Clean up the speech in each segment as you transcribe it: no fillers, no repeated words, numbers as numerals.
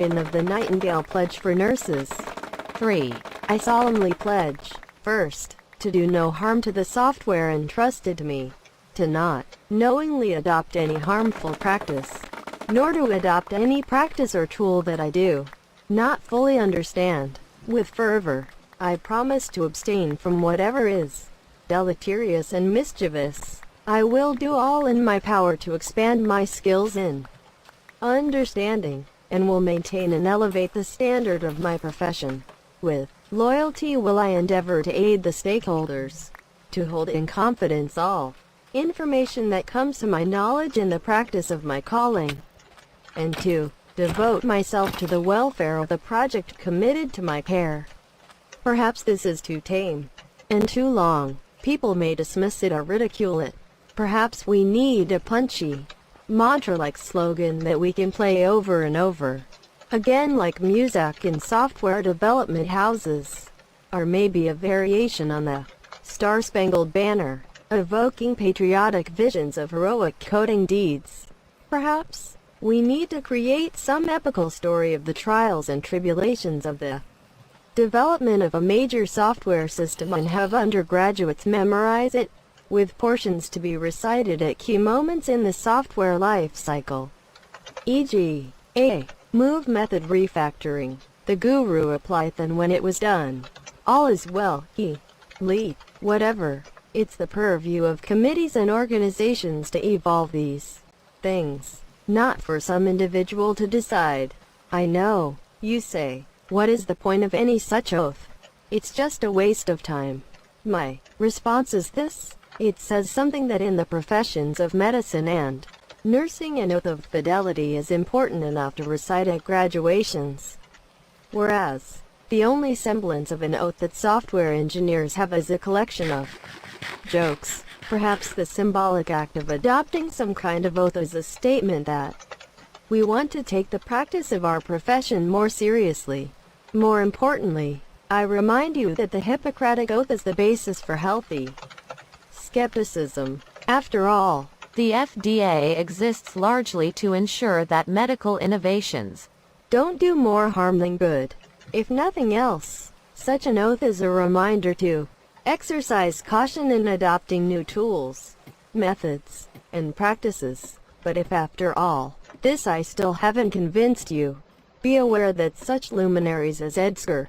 and of the Nightingale Pledge for Nurses. 3. I solemnly pledge, first, to do no harm to the software entrusted to me, to not knowingly adopt any harmful practice, nor to adopt any practice or tool that I do not fully understand. With fervor, I promise to abstain from whatever is deleterious and mischievous. I will do all in my power to expand my skills in understanding, and will maintain and elevate the standard of my profession. With loyalty will I endeavor to aid the stakeholders, to hold in confidence all information that comes to my knowledge in the practice of my calling, and to devote myself to the welfare of the project committed to my care. Perhaps this is too tame and too long. People may dismiss it or ridicule it. Perhaps we need a punchy, mantra-like slogan that we can play over and over again like music in software development houses, or maybe a variation on the Star-Spangled Banner, evoking patriotic visions of heroic coding deeds. Perhaps we need to create some epical story of the trials and tribulations of the development of a major software system and have undergraduates memorize it, with portions to be recited at key moments in the software life cycle. E.g., A. Move method refactoring. The guru applied then when it was done. All is well, lead, whatever. It's the purview of committees and organizations to evolve these things, not for some individual to decide. I know, you say, what is the point of any such oath? It's just a waste of time. My response is this: it says something that in the professions of medicine and nursing an oath of fidelity is important enough to recite at graduations, whereas the only semblance of an oath that software engineers have is a collection of jokes. Perhaps the symbolic act of adopting some kind of oath is a statement that we want to take the practice of our profession more seriously. More importantly, I remind you that the Hippocratic Oath is the basis for healthy skepticism. After all, the FDA exists largely to ensure that medical innovations don't do more harm than good. If nothing else, such an oath is a reminder to exercise caution in adopting new tools, methods, and practices. But if after all this I still haven't convinced you, be aware that such luminaries as Edgar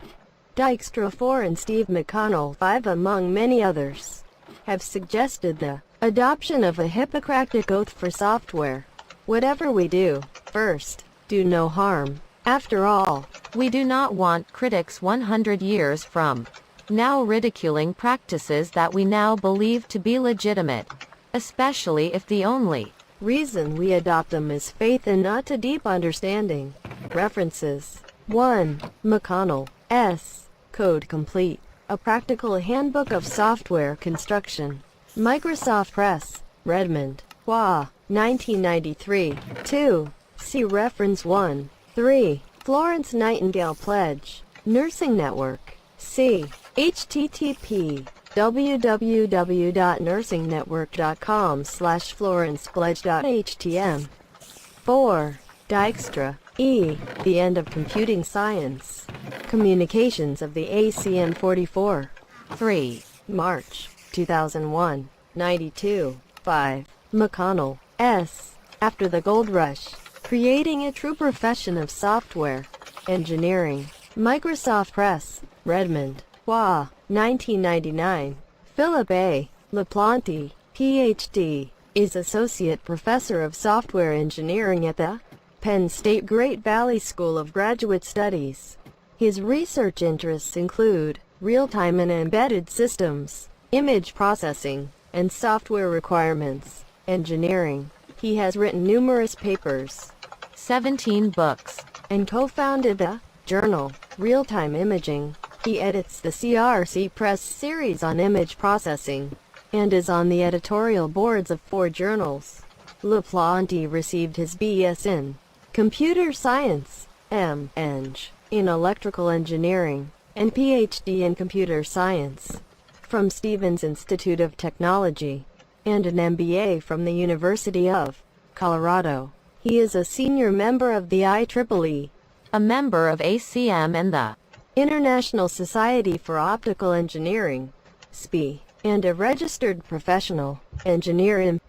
Dijkstra IV and Steve McConnell V, among many others, have suggested the adoption of a Hippocratic Oath for software. Whatever we do, first, do no harm. After all, we do not want critics 100 years from now ridiculing practices that we now believe to be legitimate, especially if the only reason we adopt them is faith and not a deep understanding. References: 1. McConnell, S. Code Complete, a practical handbook of software construction. Microsoft Press, Redmond, WA, 1993. 2. See reference 1. 3. Florence Nightingale Pledge, Nursing Network. C. http www.nursingnetwork.com/florencepledge.htm. 4. Dijkstra, E. The End of Computing Science. Communications of the ACM 44. 3. March 2001, 92. 5. McConnell, S. After the Gold Rush, Creating a True Profession of Software Engineering. Microsoft Press, Redmond, WA, 1999. Philip A. LaPlante, Ph.D., is Associate Professor of Software Engineering at the Penn State Great Valley School of Graduate Studies. His research interests include real-time and embedded systems, image processing, and software requirements engineering. He has written numerous papers, 17 books, and co-founded the journal Real-Time Imaging. He edits the CRC Press series on image processing, and is on the editorial boards of 4 journals. LaPlante received his B.S. in Computer Science, M.Eng. in Electrical Engineering, and Ph.D. in Computer Science from Stevens Institute of Technology, and an MBA from the University of Colorado. He is a senior member of the IEEE a member of ACM and the International Society for Optical Engineering, SPE, and a registered professional engineer in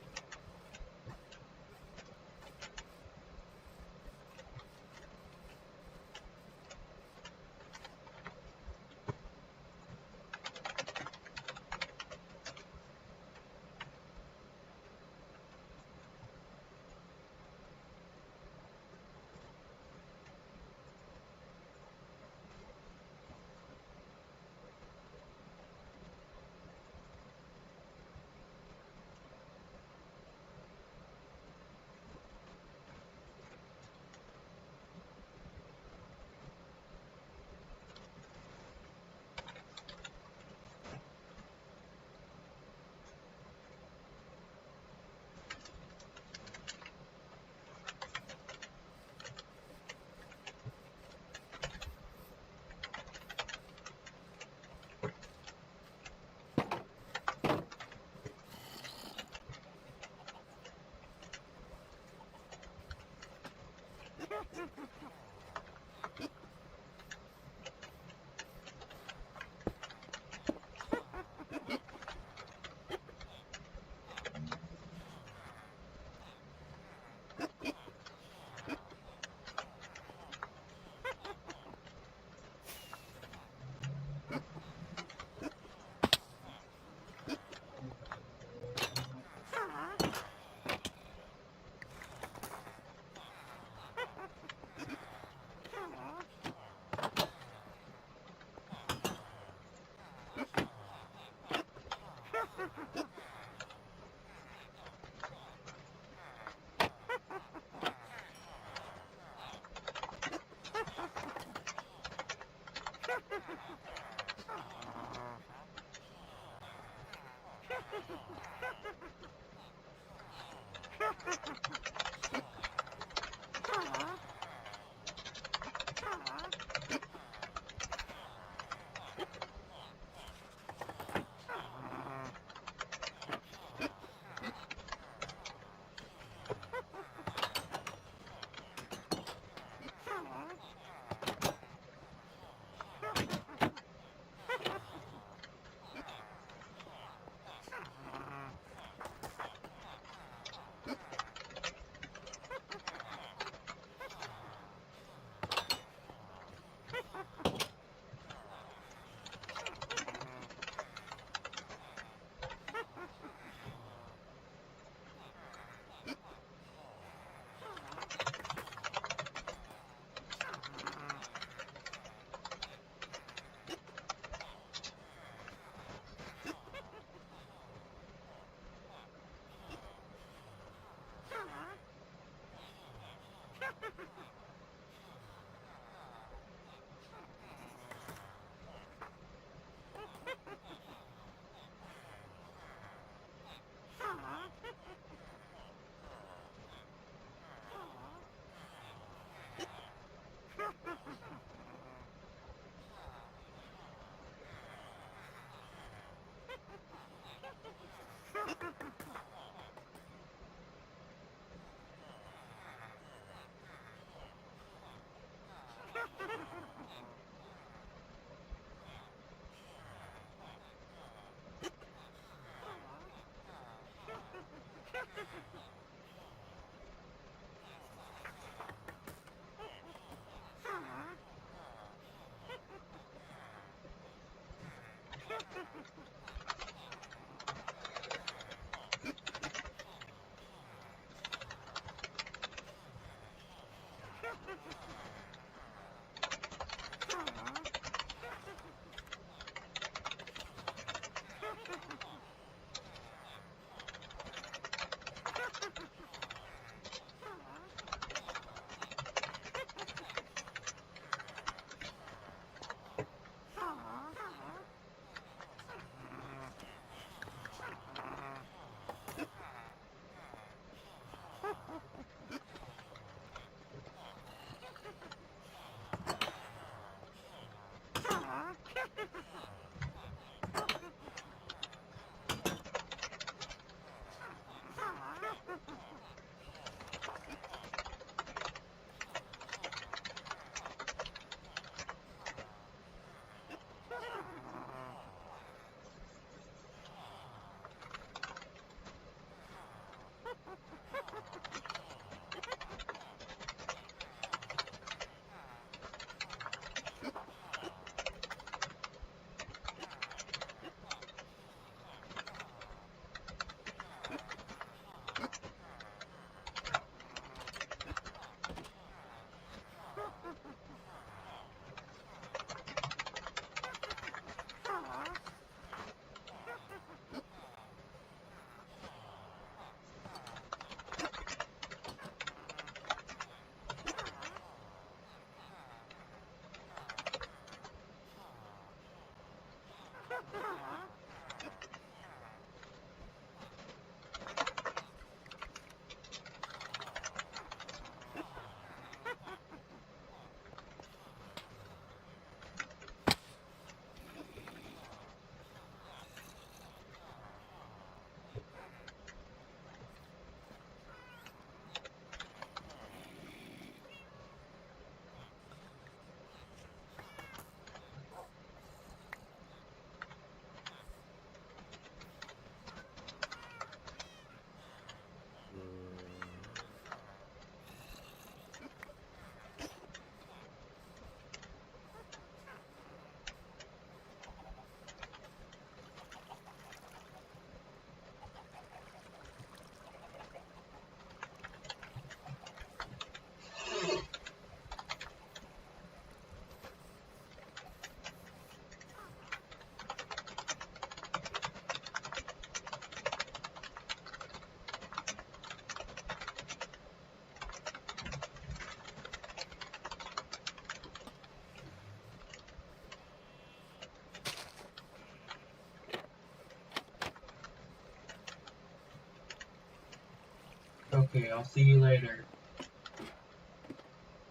Okay, I'll see you later.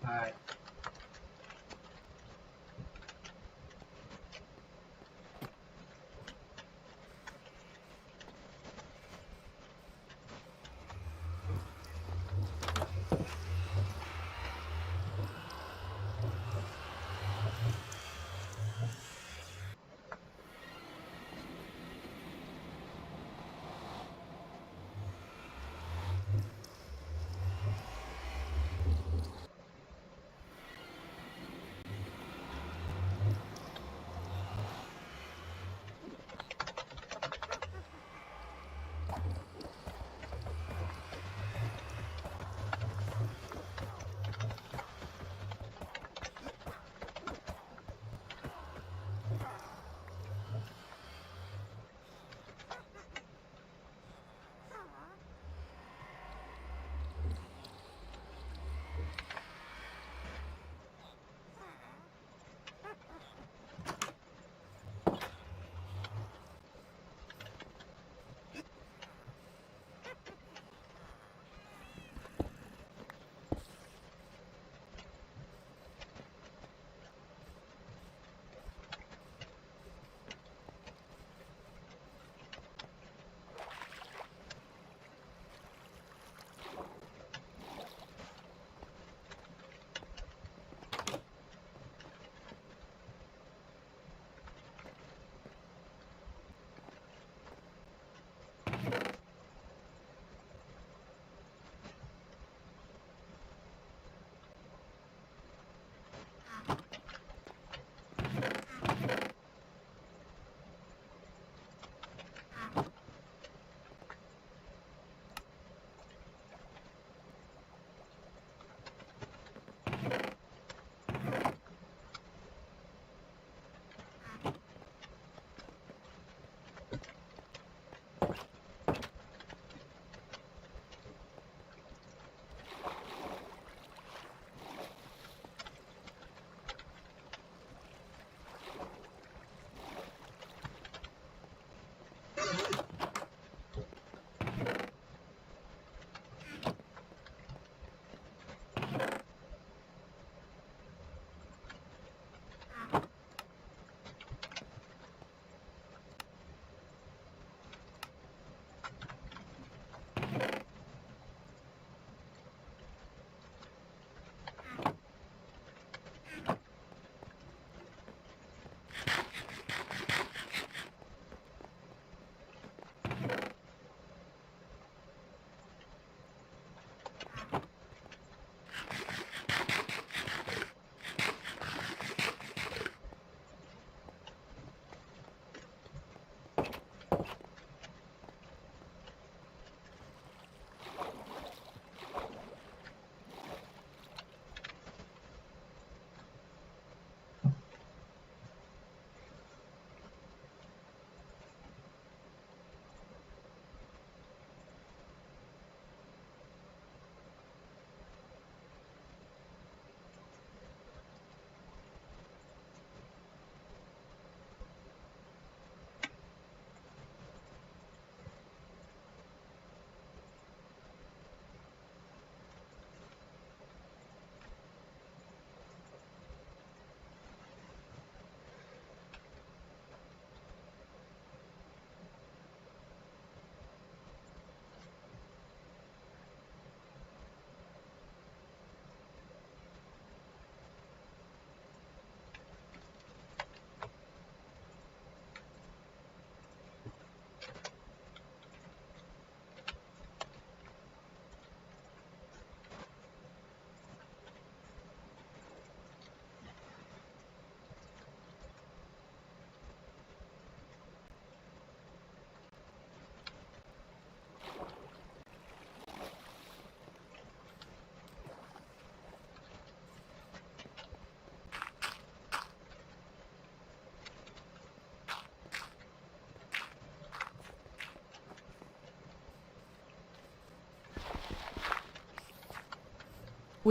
Bye.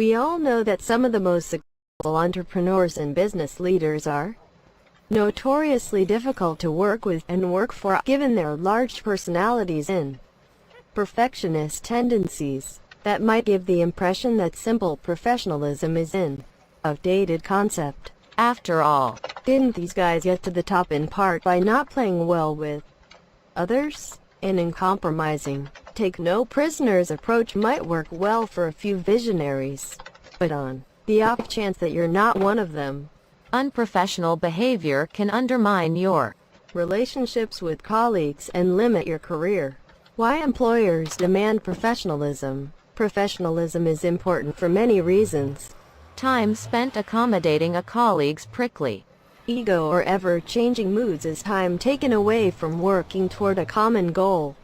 We all know that some of the most successful entrepreneurs and business leaders are notoriously difficult to work with and work for, given their large personalities and perfectionist tendencies that might give the impression that simple professionalism is an outdated concept. After all, didn't these guys get to the top in part by not playing well with others? An uncompromising, take no prisoners approach might work well for a few visionaries, but on the off chance that you're not one of them, unprofessional behavior can undermine your relationships with colleagues and limit your career. Why employers demand professionalism? Professionalism is important for many reasons. Time spent accommodating a colleague's prickly ego or ever-changing moods is time taken away from working toward a common goal.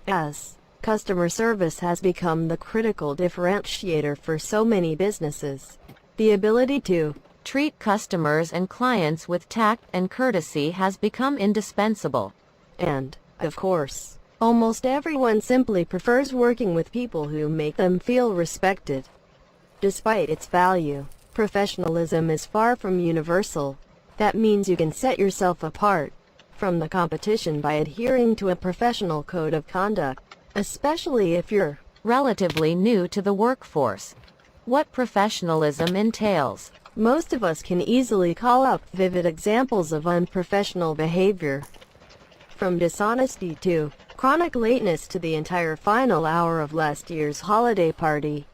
As customer service has become the critical differentiator for so many businesses, the ability to treat customers and clients with tact and courtesy has become indispensable. And, of course, almost everyone simply prefers working with people who make them feel respected. Despite its value, professionalism is far from universal. That means you can set yourself apart from the competition by adhering to a professional code of conduct, especially if you're relatively new to the workforce. What professionalism entails. Most of us can easily call out vivid examples of unprofessional behavior. From dishonesty to chronic lateness to the entire final hour of last year's holiday party.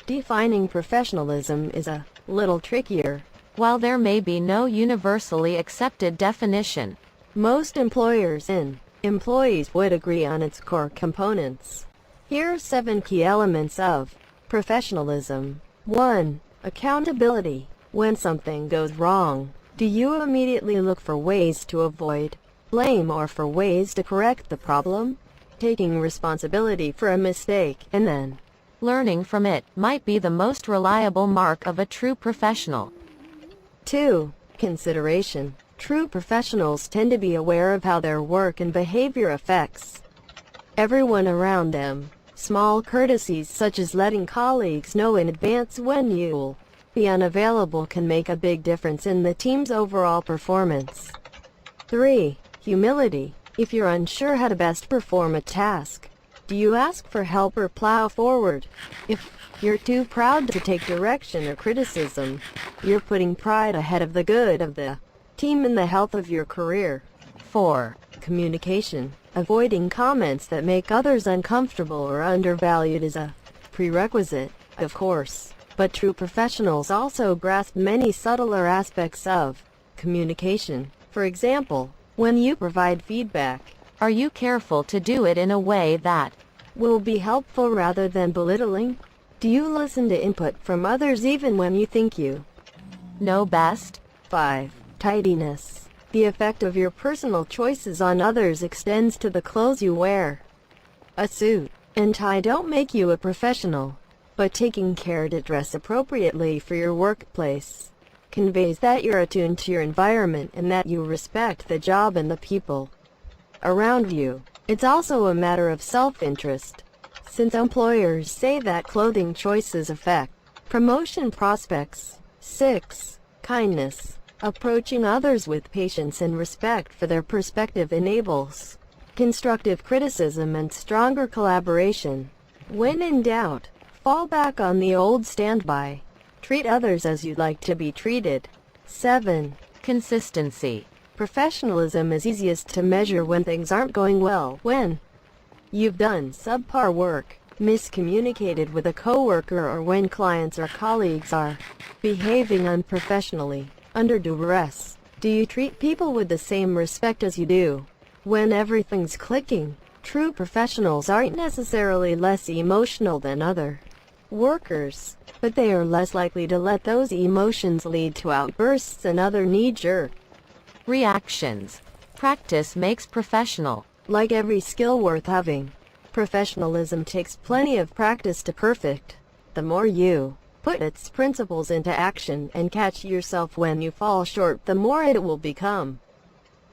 Defining professionalism is a little trickier. While there may be no universally accepted definition, most employers and employees would agree on its core components. Here are 7 key elements of professionalism. 1. Accountability. When something goes wrong, do you immediately look for ways to avoid blame or for ways to correct the problem? Taking responsibility for a mistake and then learning from it might be the most reliable mark of a true professional. 2. Consideration. True professionals tend to be aware of how their work and behavior affects everyone around them. Small courtesies such as letting colleagues know in advance when you'll be unavailable can make a big difference in the team's overall performance. 3. Humility. If you're unsure how to best perform a task, do you ask for help or plow forward? If you're too proud to take direction or criticism, you're putting pride ahead of the good of the team and the health of your career. 4. Communication. Avoiding comments that make others uncomfortable or undervalued is a prerequisite, of course, but true professionals also grasp many subtler aspects of communication. For example, when you provide feedback, are you careful to do it in a way that will be helpful rather than belittling? Do you listen to input from others even when you think you know best? 5. Tidiness. The effect of your personal choices on others extends to the clothes you wear. A suit and tie don't make you a professional, but taking care to dress appropriately for your workplace conveys that you're attuned to your environment and that you respect the job and the people around you. It's also a matter of self-interest, since employers say that clothing choices affect promotion prospects. 6. Kindness. Approaching others with patience and respect for their perspective enables constructive criticism and stronger collaboration. When in doubt, fall back on the old standby. Treat others as you'd like to be treated. 7. Consistency. Professionalism is easiest to measure when things aren't going well. When you've done subpar work, miscommunicated with a coworker, or when clients or colleagues are behaving unprofessionally, under duress. Do you treat people with the same respect as you do when everything's clicking? True professionals aren't necessarily less emotional than other workers, but they are less likely to let those emotions lead to outbursts and other knee-jerk reactions. Practice makes professional. Like every skill worth having, professionalism takes plenty of practice to perfect. The more you put its principles into action and catch yourself when you fall short, the more it will become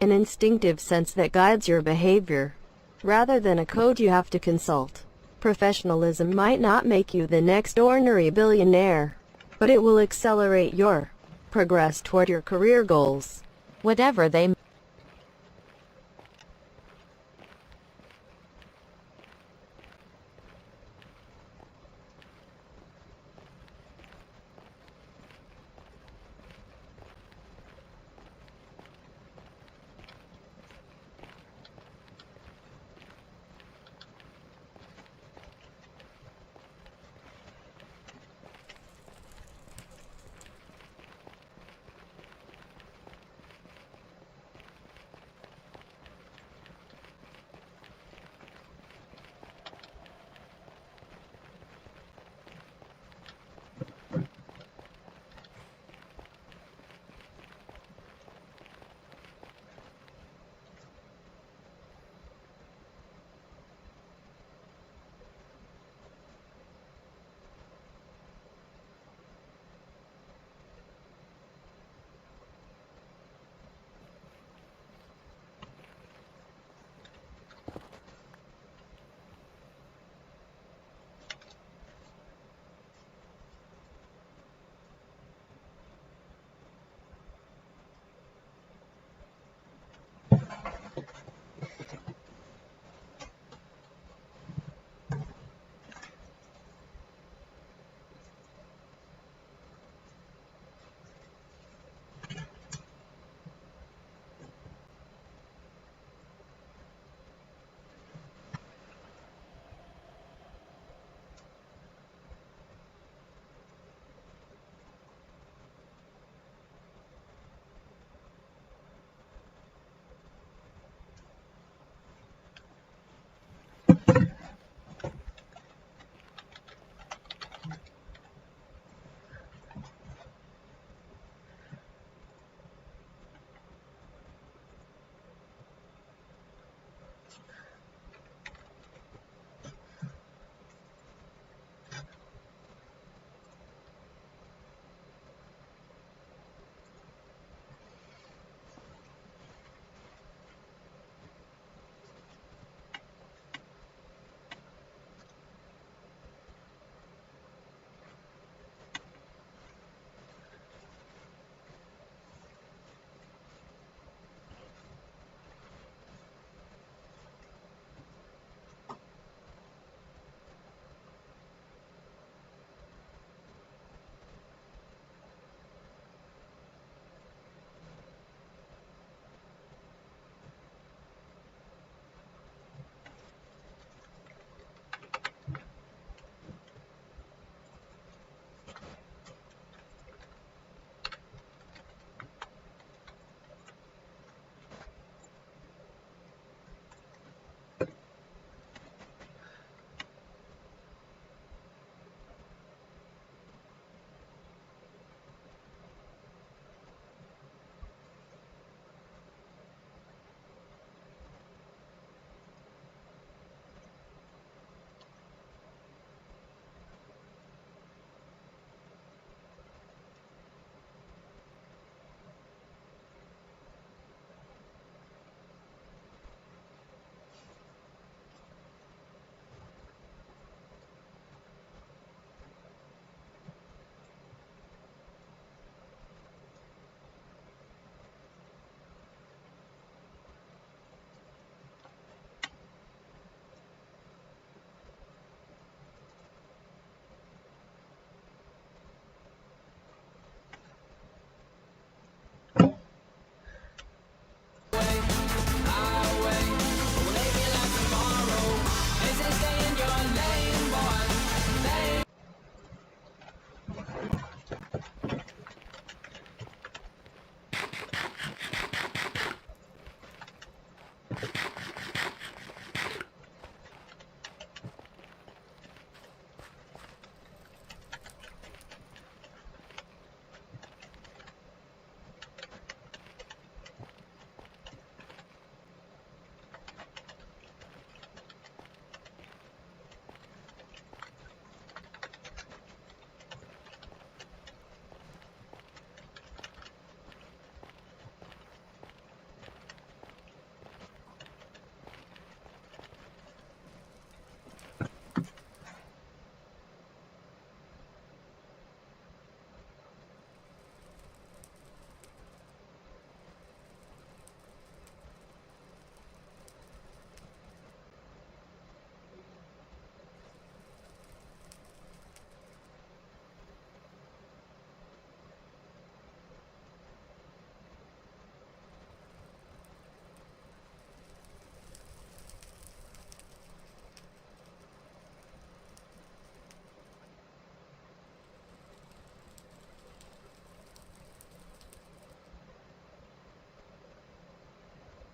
an instinctive sense that guides your behavior, rather than a code you have to consult. Professionalism might not make you the next ordinary billionaire, but it will accelerate your progress toward your career goals, whatever they may be.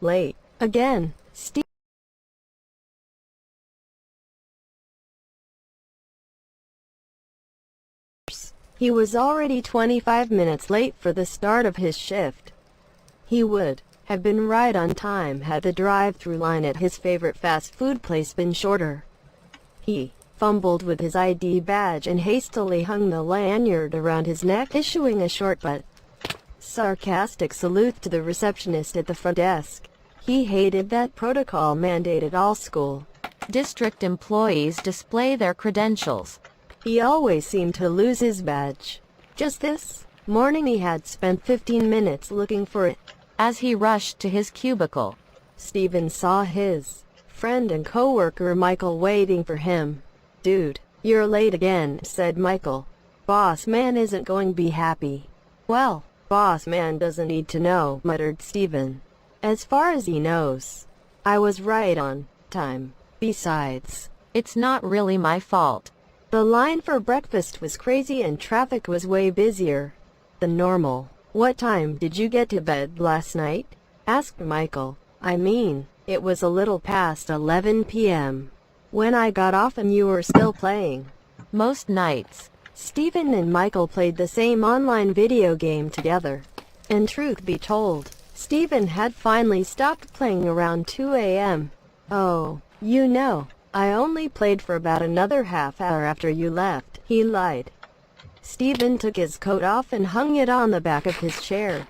Late. Again. He was already 25 minutes late for the start of his shift. He would have been right on time had the drive-through line at his favorite fast food place been shorter. He fumbled with his ID badge and hastily hung the lanyard around his neck, issuing a short but sarcastic salute to the receptionist at the front desk. He hated that protocol mandated all school district employees display their credentials. He always seemed to lose his badge. Just this morning he had spent 15 minutes looking for it. As he rushed to his cubicle, Steven saw his friend and coworker Michael waiting for him. "Dude, you're late again," said Michael. "Boss man isn't going to be happy." "Well, boss man doesn't need to know," muttered Steven. "As far as he knows, I was right on time. Besides, it's not really my fault. The line for breakfast was crazy and traffic was way busier than normal." "What time did you get to bed last night?" asked Michael. "I mean, it was a little past 11 p.m. when I got off and you were still playing." Most nights, Steven and Michael played the same online video game together. And truth be told, Steven had finally stopped playing around 2 a.m. "Oh, you know, I only played for about another half hour after you left," he lied. Steven took his coat off and hung it on the back of his chair.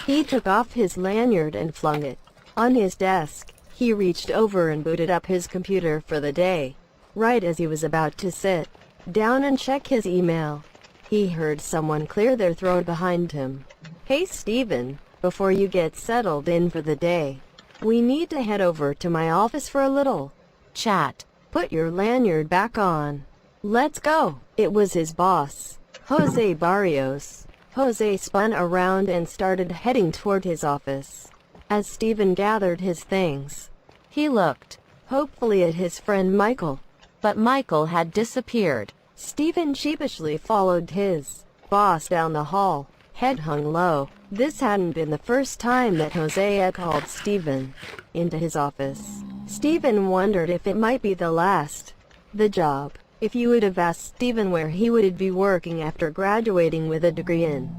He took off his lanyard and flung it on his desk. He reached over and booted up his computer for the day. Right as he was about to sit down and check his email, he heard someone clear their throat behind him. "Hey Steven, before you get settled in for the day, we need to head over to my office for a little chat. Put your lanyard back on. Let's go." It was his boss, Jose Barrios. Jose spun around and started heading toward his office. As Steven gathered his things, he looked hopefully at his friend Michael. But Michael had disappeared. Steven sheepishly followed his boss down the hall, head hung low. This hadn't been the first time that Jose had called Steven into his office. Steven wondered if it might be the last. The job. If you would have asked Steven where he would be working after graduating with a degree in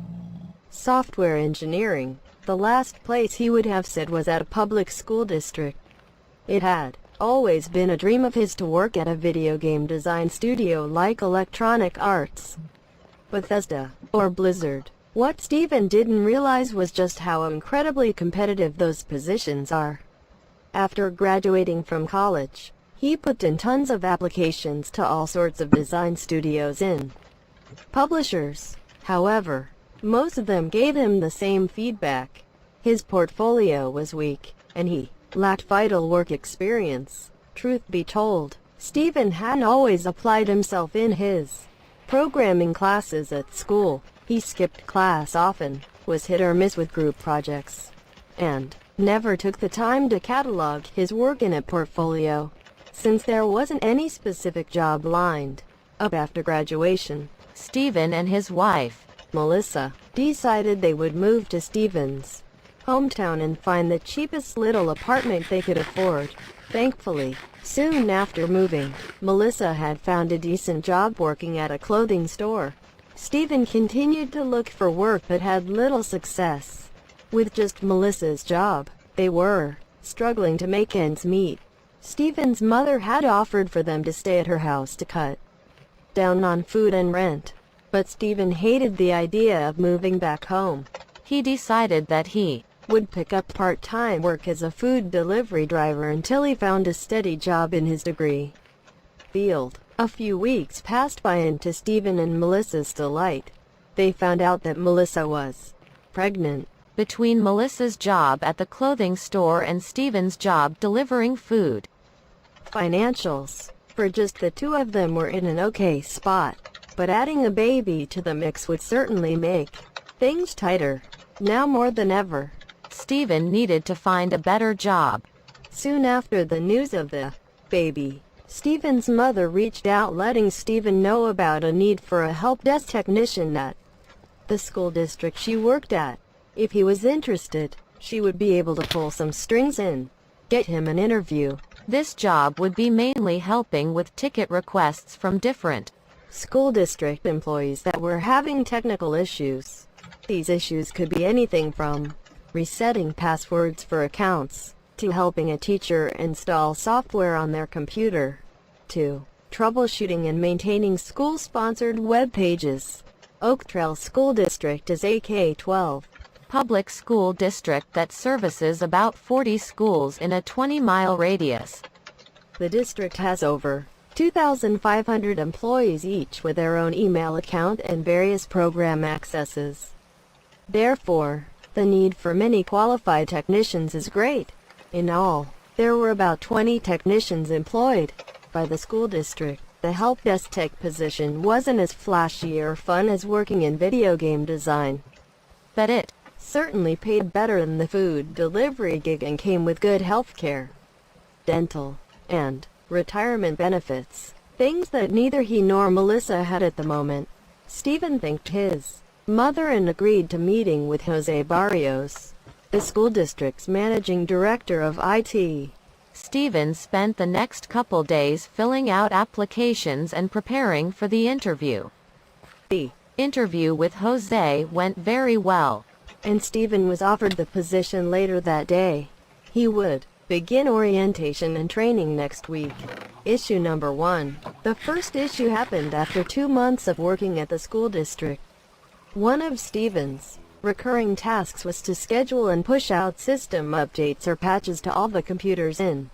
software engineering, the last place he would have said was at a public school district. It had always been a dream of his to work at a video game design studio like Electronic Arts, Bethesda, or Blizzard. What Steven didn't realize was just how incredibly competitive those positions are. After graduating from college, he put in tons of applications to all sorts of design studios and publishers. However, most of them gave him the same feedback. His portfolio was weak, and he lacked vital work experience. Truth be told, Steven hadn't always applied himself in his programming classes at school. He skipped class often, was hit or miss with group projects, and never took the time to catalog his work in a portfolio. Since there wasn't any specific job lined up after graduation, Steven and his wife, Melissa, decided they would move to Steven's hometown and find the cheapest little apartment they could afford. Thankfully, soon after moving, Melissa had found a decent job working at a clothing store. Steven continued to look for work but had little success. With just Melissa's job, they were struggling to make ends meet. Steven's mother had offered for them to stay at her house to cut down on food and rent, but Steven hated the idea of moving back home. He decided that he would pick up part-time work as a food delivery driver until he found a steady job in his degree field. A few weeks passed by, and to Steven and Melissa's delight, they found out that Melissa was pregnant. Between Melissa's job at the clothing store and Steven's job delivering food, financials for just the two of them were in an okay spot, but adding a baby to the mix would certainly make things tighter. Now more than ever, Steven needed to find a better job. Soon after the news of the baby, Steven's mother reached out, letting Steven know about a need for a help desk technician at the school district she worked at. If he was interested, she would be able to pull some strings and get him an interview. This job would be mainly helping with ticket requests from different school district employees that were having technical issues. These issues could be anything from resetting passwords for accounts, to helping a teacher install software on their computer, to troubleshooting and maintaining school-sponsored web pages. Oak Trail School District is a K-12 public school district that services about 40 schools in a 20-mile radius. The district has over 2,500 employees, each with their own email account and various program accesses. Therefore, the need for many qualified technicians is great. In all, there were about 20 technicians employed by the school district. The help desk tech position wasn't as flashy or fun as working in video game design, but it certainly paid better than the food delivery gig and came with good health care, dental, and retirement benefits, things that neither he nor Melissa had at the moment. Stephen thanked his mother and agreed to meeting with Jose Barrios, the school district's managing director of IT. Stephen spent the next couple days filling out applications and preparing for the interview. The interview with Jose went very well, and Stephen was offered the position later that day. He would begin orientation and training next week. Issue number 1. The first issue happened after 2 months of working at the school district. One of Stephen's recurring tasks was to schedule and push out system updates or patches to all the computers in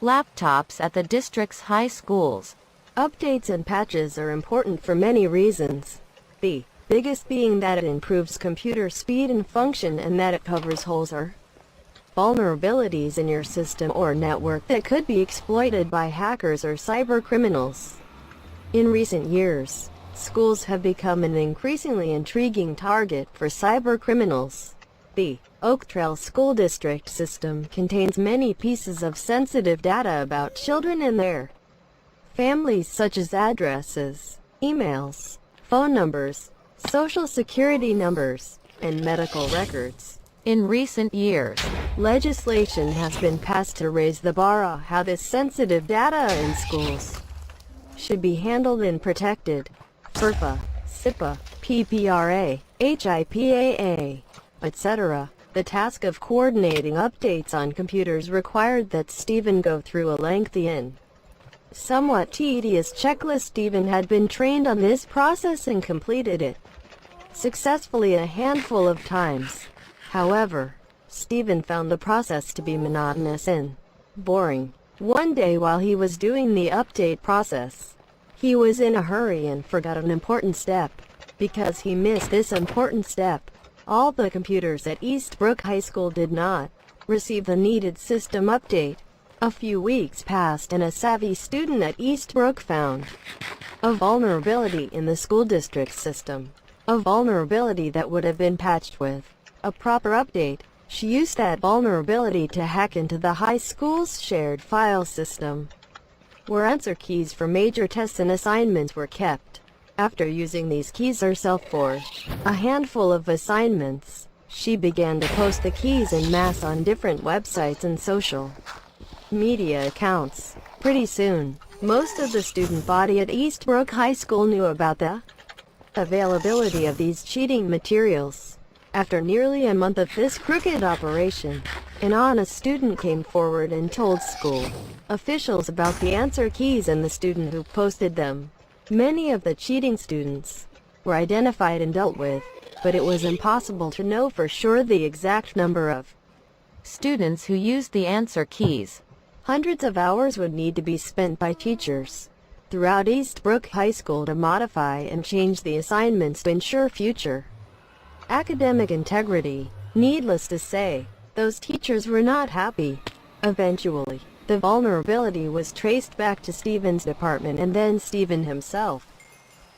laptops at the district's high schools. Updates and patches are important for many reasons. The biggest being that it improves computer speed and function, and that it covers holes or vulnerabilities in your system or network that could be exploited by hackers or cyber criminals. In recent years, schools have become an increasingly intriguing target for cyber criminals. The Oak Trail School District system contains many pieces of sensitive data about children and their families, such as addresses, emails, phone numbers, social security numbers, and medical records. In recent years, legislation has been passed to raise the bar on how this sensitive data in schools should be handled and protected. FERPA, SIPA, PPRA, HIPAA, etc. The task of coordinating updates on computers required that Stephen go through a lengthy and somewhat tedious checklist. Stephen had been trained on this process and completed it successfully a handful of times. However, Stephen found the process to be monotonous and boring. One day while he was doing the update process, he was in a hurry and forgot an important step. Because he missed this important step, all the computers at Eastbrook High School did not receive the needed system update. A few weeks passed and a savvy student at Eastbrook found a vulnerability in the school district system. A vulnerability that would have been patched with a proper update. She used that vulnerability to hack into the high school's shared file system, where answer keys for major tests and assignments were kept. After using these keys herself for a handful of assignments, she began to post the keys en masse on different websites and social media accounts. Pretty soon, most of the student body at Eastbrook High School knew about the availability of these cheating materials. After nearly a month of this crooked operation, an honest student came forward and told school officials about the answer keys and the student who posted them. Many of the cheating students were identified and dealt with, but it was impossible to know for sure the exact number of students who used the answer keys. Hundreds of hours would need to be spent by teachers throughout Eastbrook High School to modify and change the assignments to ensure future academic integrity. Needless to say, those teachers were not happy. Eventually, the vulnerability was traced back to Stephen's department and then Stephen himself.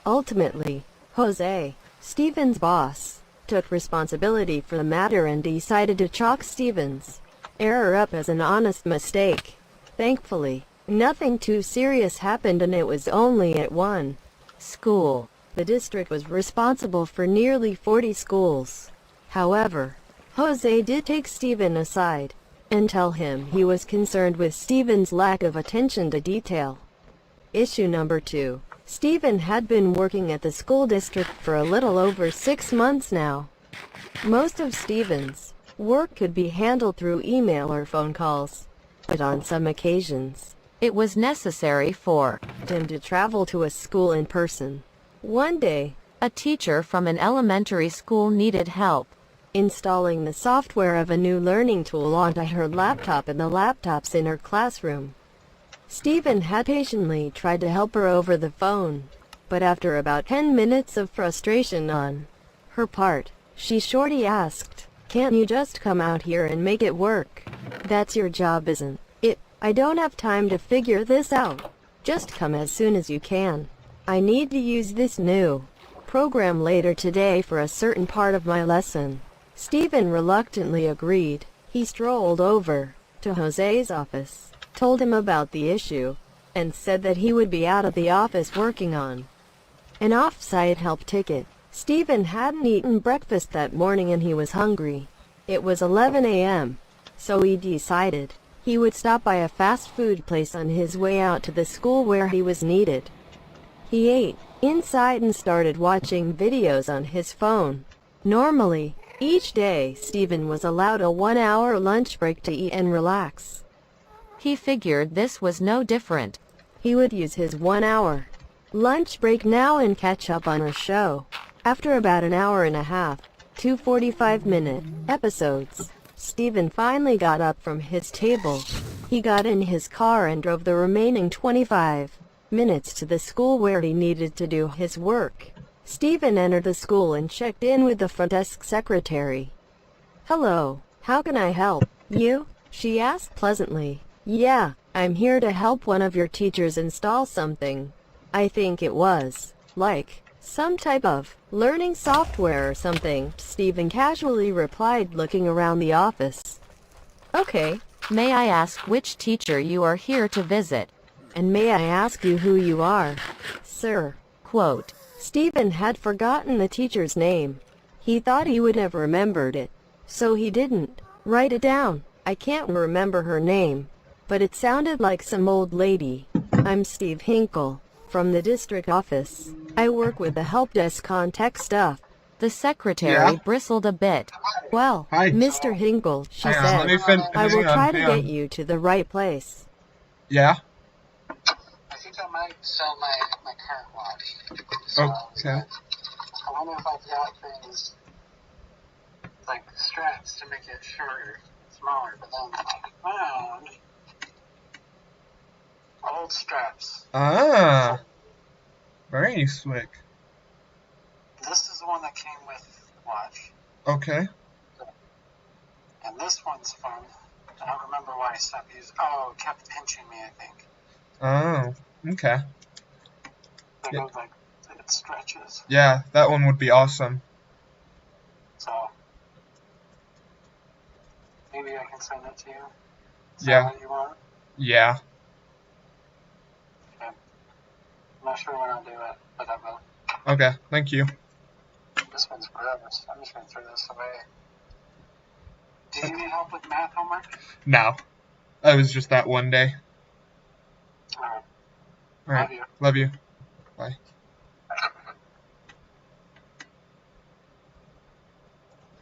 Ultimately, Jose, Stephen's boss, took responsibility for the matter and decided to chalk Stephen's error up as an honest mistake. Thankfully, nothing too serious happened, and it was only at one school. The district was responsible for nearly 40 schools. However, Jose did take Steven aside and tell him he was concerned with Steven's lack of attention to detail. Issue number 2. Steven had been working at the school district for a little over 6 months now. Most of Steven's work could be handled through email or phone calls, but on some occasions, it was necessary for him to travel to a school in person. One day, a teacher from an elementary school needed help installing the software of a new learning tool onto her laptop and the laptops in her classroom. Steven had patiently tried to help her over the phone, but after about 10 minutes of frustration on her part, she shortly asked, "Can't you just come out here and make it work? That's your job, isn't it? I don't have time to figure this out. Just come as soon as you can. I need to use this new program later today for a certain part of my lesson." Steven reluctantly agreed. He strolled over to Jose's office, told him about the issue, and said that he would be out of the office working on an off-site help ticket. Steven hadn't eaten breakfast that morning and he was hungry. It was 11 a.m., so he decided he would stop by a fast food place on his way out to the school where he was needed. He ate inside and started watching videos on his phone. Normally, each day, Steven was allowed a 1-hour lunch break to eat and relax. He figured this was no different. He would use his 1-hour lunch break now and catch up on a show. After about an hour and a half, 2 45-minute episodes, Steven finally got up from his table. He got in his car and drove the remaining 25 minutes to the school where he needed to do his work. Steven entered the school and checked in with the front desk secretary. "Hello, how can I help you?" she asked pleasantly. "Yeah, I'm here to help one of your teachers install something. I think it was, like, some type of learning software or something," Steven casually replied, looking around the office. "Okay, May I ask which teacher you are here to visit? And may I ask you who you are, sir?" Quote. Steven had forgotten the teacher's name. He thought he would have remembered it, so he didn't write it down. "I can't remember her name, but it sounded like some old lady. I'm Steve Hinkle, from the district office. I work with the help desk on tech stuff." The secretary bristled a bit. "Well, Hi. Mr. Hinkle," she Hang on, said, let me "I will hang on, try to hang get on. you to the right place." Yeah? I think I might sell my current watch. So Okay. I wonder if I've got things like straps to make it shorter, smaller, but then I found old straps. Ah. Very slick. This is the one that came with the watch, Okay. and this one's fun. I don't remember why I stopped using. Oh, it kept pinching me, I think. Oh. Okay. It Yeah. goes like it stretches. Yeah, that one would be awesome. So maybe I can send it to you. Is Yeah. that what you want? Yeah. Okay. I'm not sure when I'll do it, but I will. Okay, thank you. This one's gross. I'm just gonna throw this away. Do you need help with math homework? No. That was just that one day. Alright. Alright. Love you. Love you. Bye.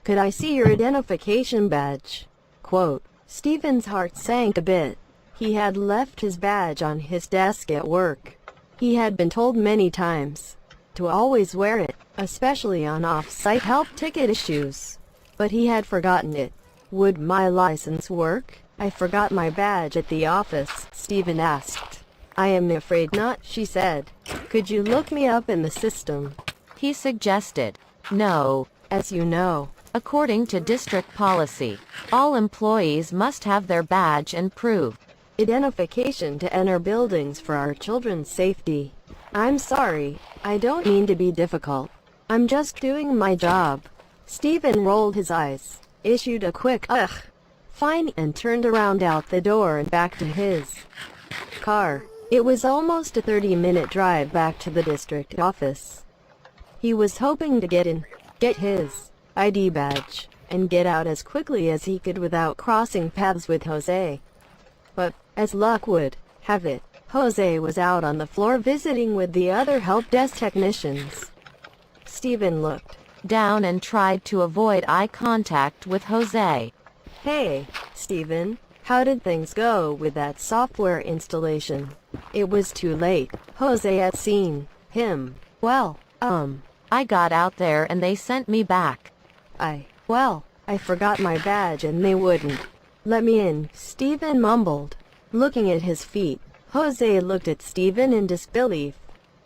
"Could I see your identification badge?" Quote. Steven's heart sank a bit. He had left his badge on his desk at work. He had been told many times to always wear it, especially on off-site help ticket issues. But he had forgotten it. "Would my license work? I forgot my badge at the office," Steven asked. "I am afraid not," she said. "Could you look me up in the system?" He suggested. No. As you know, According to district policy, all employees must have their badge and proof identification to enter buildings for our children's safety. "I'm sorry, I don't mean to be difficult. I'm just doing my job." Steven rolled his eyes, issued a quick ugh, fine, and turned around out the door and back to his car. It was almost a 30-minute drive back to the district office. He was hoping to get his ID badge, and get out as quickly as he could without crossing paths with Jose. But, as luck would have it, Jose was out on the floor visiting with the other help desk technicians. Steven looked down and tried to avoid eye contact with Jose. Hey, Steven, how did things go with that software installation? It was too late. Jose had seen him. Well, I got out there and they sent me back. I forgot my badge and they wouldn't let me in, Steven mumbled. Looking at his feet, Jose looked at Steven in disbelief.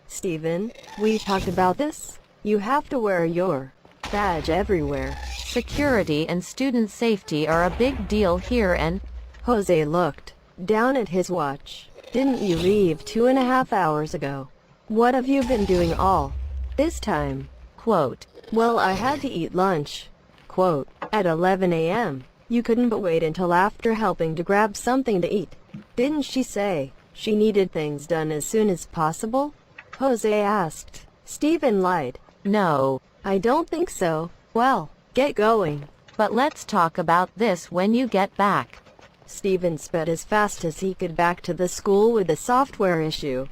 Steven, we talked about this? You have to wear your badge everywhere. Security and student safety are a big deal here and Jose looked down at his watch. Didn't you leave 2.5 hours ago? What have you been doing all this time? quote, Well, I had to eat lunch. Quote, at 11 a.m. You couldn't but wait until after helping to grab something to eat. Didn't she say she needed things done as soon as possible? Jose asked. Steven lied. No, I don't think so. Well, get going. but let's talk about this when you get back. Steven sped as fast as he could back to the school with the software issue.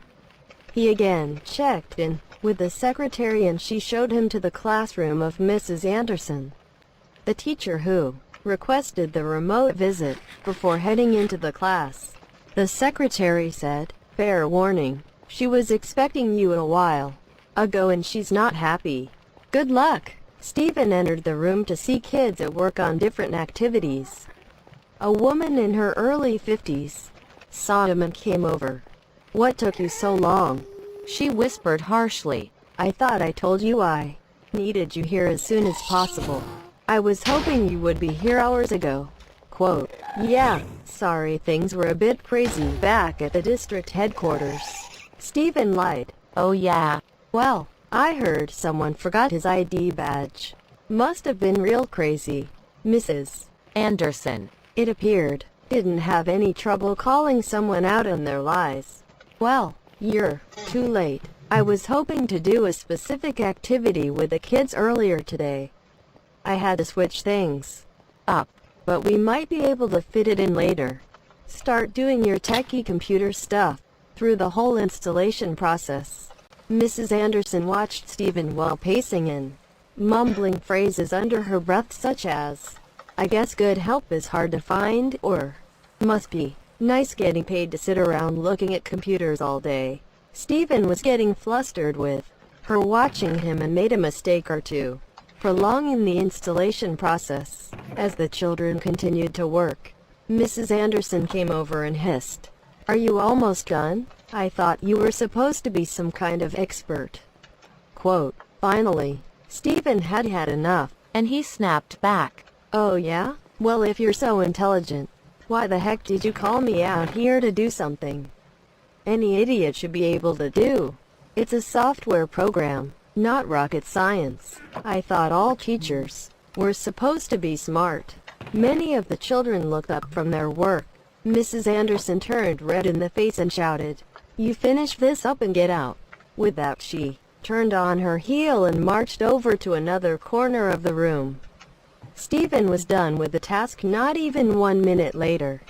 He again checked in with the secretary and she showed him to the classroom of Mrs. Anderson, the teacher who requested the remote visit before heading into the class. The secretary said, fair warning, she was expecting you a while ago and she's not happy. Good luck. Steven entered the room to see kids at work on different activities. A woman in her early 50s saw him and came over. What took you so long? She whispered harshly. I thought I told you I needed you here as soon as possible. I was hoping you would be here hours ago. Quote, yeah, sorry things were a bit crazy back at the district headquarters. Steven lied. Oh yeah, Well, I heard someone forgot his ID badge. Must have been real crazy. Mrs. Anderson. It appeared, didn't have any trouble calling someone out on their lies. Well, you're too late. I was hoping to do a specific activity with the kids earlier today. I had to switch things up, but we might be able to fit it in later. Start doing your techie computer stuff through the whole installation process. Mrs. Anderson watched Steven while pacing in, mumbling phrases under her breath such as, I guess good help is hard to find, or must be nice getting paid to sit around looking at computers all day. Steven was getting flustered with her watching him and made a mistake or two, prolonging the installation process. As the children continued to work, Mrs. Anderson came over and hissed, Are you almost done? I thought you were supposed to be some kind of expert. Quote, finally, Steven had had enough, and he snapped back. Oh yeah? Well, if you're so intelligent, why the heck did you call me out here to do something any idiot should be able to do? It's a software program, not rocket science. I thought all teachers were supposed to be smart. Many of the children looked up from their work. Mrs. Anderson turned red in the face and shouted, You finish this up and get out. With that she turned on her heel and marched over to another corner of the room. Steven was done with the task not even 1 minute later.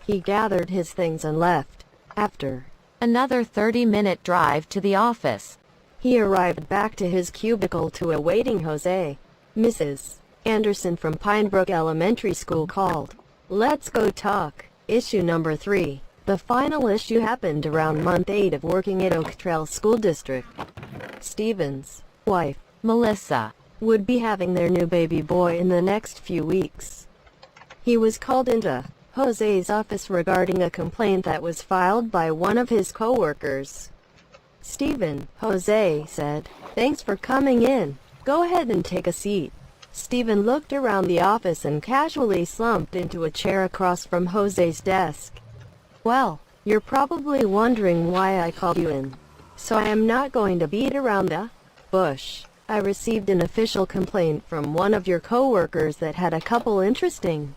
He gathered his things and left. After Another 30-minute drive to the office. he arrived back to his cubicle to awaiting Jose. Mrs. Anderson from Pinebrook Elementary School called. Let's go talk. Issue number 3. The final issue happened around month 8 of working at Oak Trail School District. Steven's wife, Melissa. would be having their new baby boy in the next few weeks. He was called into Jose's office regarding a complaint that was filed by one of his co-workers. Steven, Jose said, Thanks for coming in. Go ahead and take a seat. Steven looked around the office and casually slumped into a chair across from Jose's desk. Well, you're probably wondering why I called you in. So I am not going to beat around the bush. I received an official complaint from one of your co-workers that had a couple interesting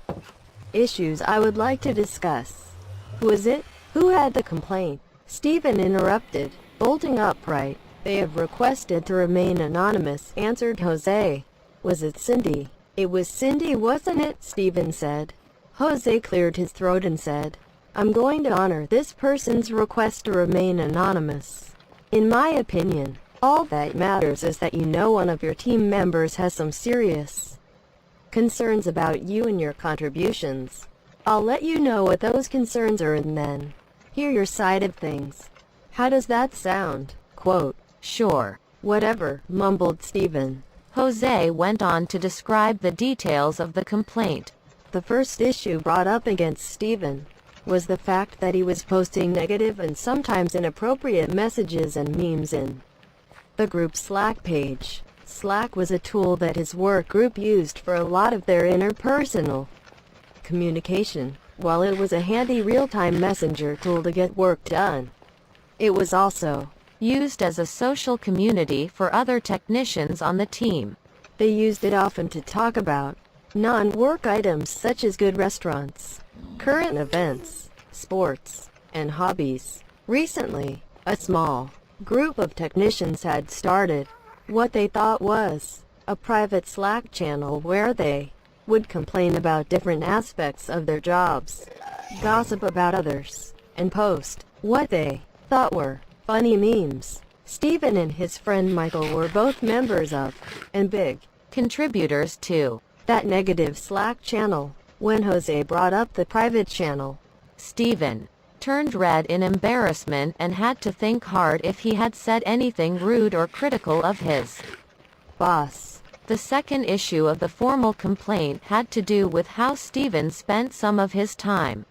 issues I would like to discuss. Who is it? Who had the complaint? Steven interrupted, bolting upright. They have requested to remain anonymous, answered Jose. Was it Cindy? It was Cindy, wasn't it? Steven said. Jose cleared his throat and said, I'm going to honor this person's request to remain anonymous. In my opinion, all that matters is that you know one of your team members has some serious concerns about you and your contributions. I'll let you know what those concerns are and then hear your side of things. How does that sound? Quote, sure. Whatever, mumbled Steven. Jose went on to describe the details of the complaint. The first issue brought up against Steven was the fact that he was posting negative and sometimes inappropriate messages and memes in the group's Slack page. Slack was a tool that his work group used for a lot of their interpersonal communication. While it was a handy real-time messenger tool to get work done, it was also used as a social community for other technicians on the team. They used it often to talk about non-work items such as good restaurants, current events, sports, and hobbies. Recently, a small group of technicians had started what they thought was a private Slack channel where they would complain about different aspects of their jobs, gossip about others, and post what they thought were funny memes. Steven and his friend Michael were both members of, and big contributors to, that negative Slack channel. When Jose brought up the private channel, Steven turned red in embarrassment and had to think hard if he had said anything rude or critical of his boss. The second issue of the formal complaint had to do with how Steven spent some of his time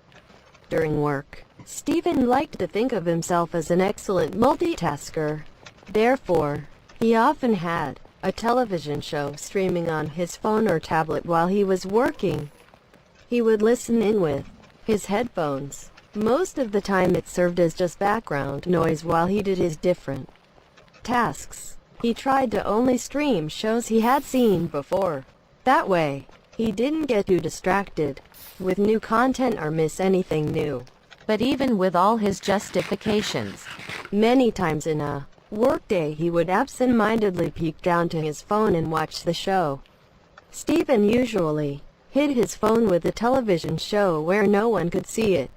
during work. Steven liked to think of himself as an excellent multitasker. Therefore, he often had a television show streaming on his phone or tablet while he was working. He would listen in with his headphones. Most of the time it served as just background noise while he did his different tasks. He tried to only stream shows he had seen before. That way, he didn't get too distracted with new content or miss anything new. But even with all his justifications, many times in a workday he would absent-mindedly peek down to his phone and watch the show. Steven usually hid his phone with the television show where no one could see it.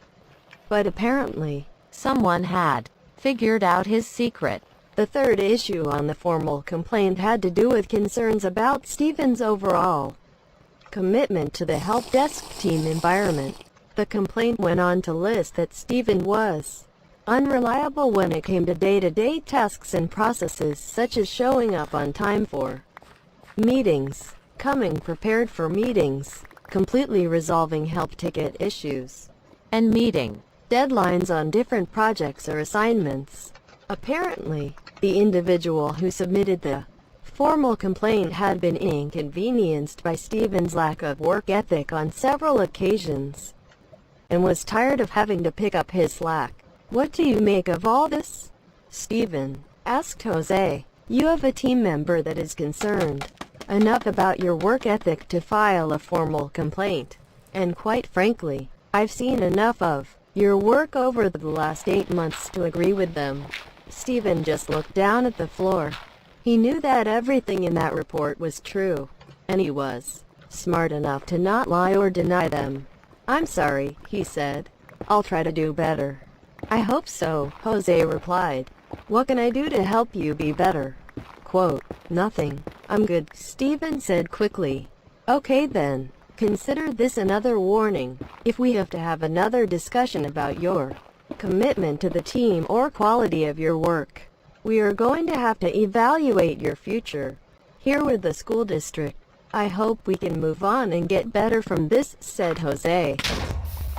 But apparently, someone had figured out his secret. The third issue on the formal complaint had to do with concerns about Steven's overall commitment to the help desk team environment. The complaint went on to list that Steven was unreliable when it came to day-to-day tasks and processes such as showing up on time for meetings, coming prepared for meetings, completely resolving help ticket issues, and meeting deadlines on different projects or assignments. Apparently, the individual who submitted the formal complaint had been inconvenienced by Steven's lack of work ethic on several occasions, and was tired of having to pick up his slack. What do you make of all this? Steven asked Jose. You have a team member that is concerned enough about your work ethic to file a formal complaint. And quite frankly, I've seen enough of your work over the last 8 months to agree with them. Steven just looked down at the floor. He knew that everything in that report was true, and he was smart enough to not lie or deny them. I'm sorry, he said. I'll try to do better. I hope so, Jose replied. What can I do to help you be better? Quote, nothing. I'm good, Steven said quickly. Okay then. Consider this another warning. If we have to have another discussion about your commitment to the team or quality of your work, we are going to have to evaluate your future here with the school district. I hope we can move on and get better from this, said Jose.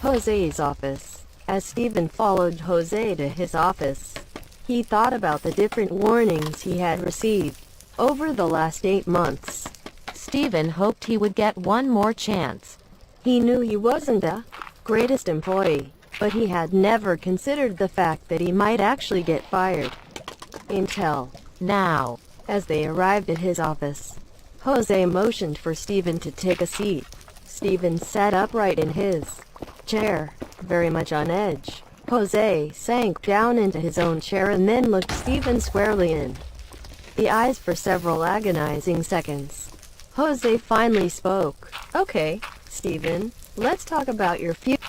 Jose's office. As Steven followed Jose to his office, he thought about the different warnings he had received over the last 8 months. Steven hoped he would get one more chance. He knew he wasn't the greatest employee, but he had never considered the fact that he might actually get fired. Until now, as they arrived at his office, Jose motioned for Steven to take a seat. Steven sat upright in his chair, very much on edge. Jose sank down into his own chair and then looked Steven squarely in the eyes for several agonizing seconds. Jose finally spoke. Okay, Steven, let's talk about your future.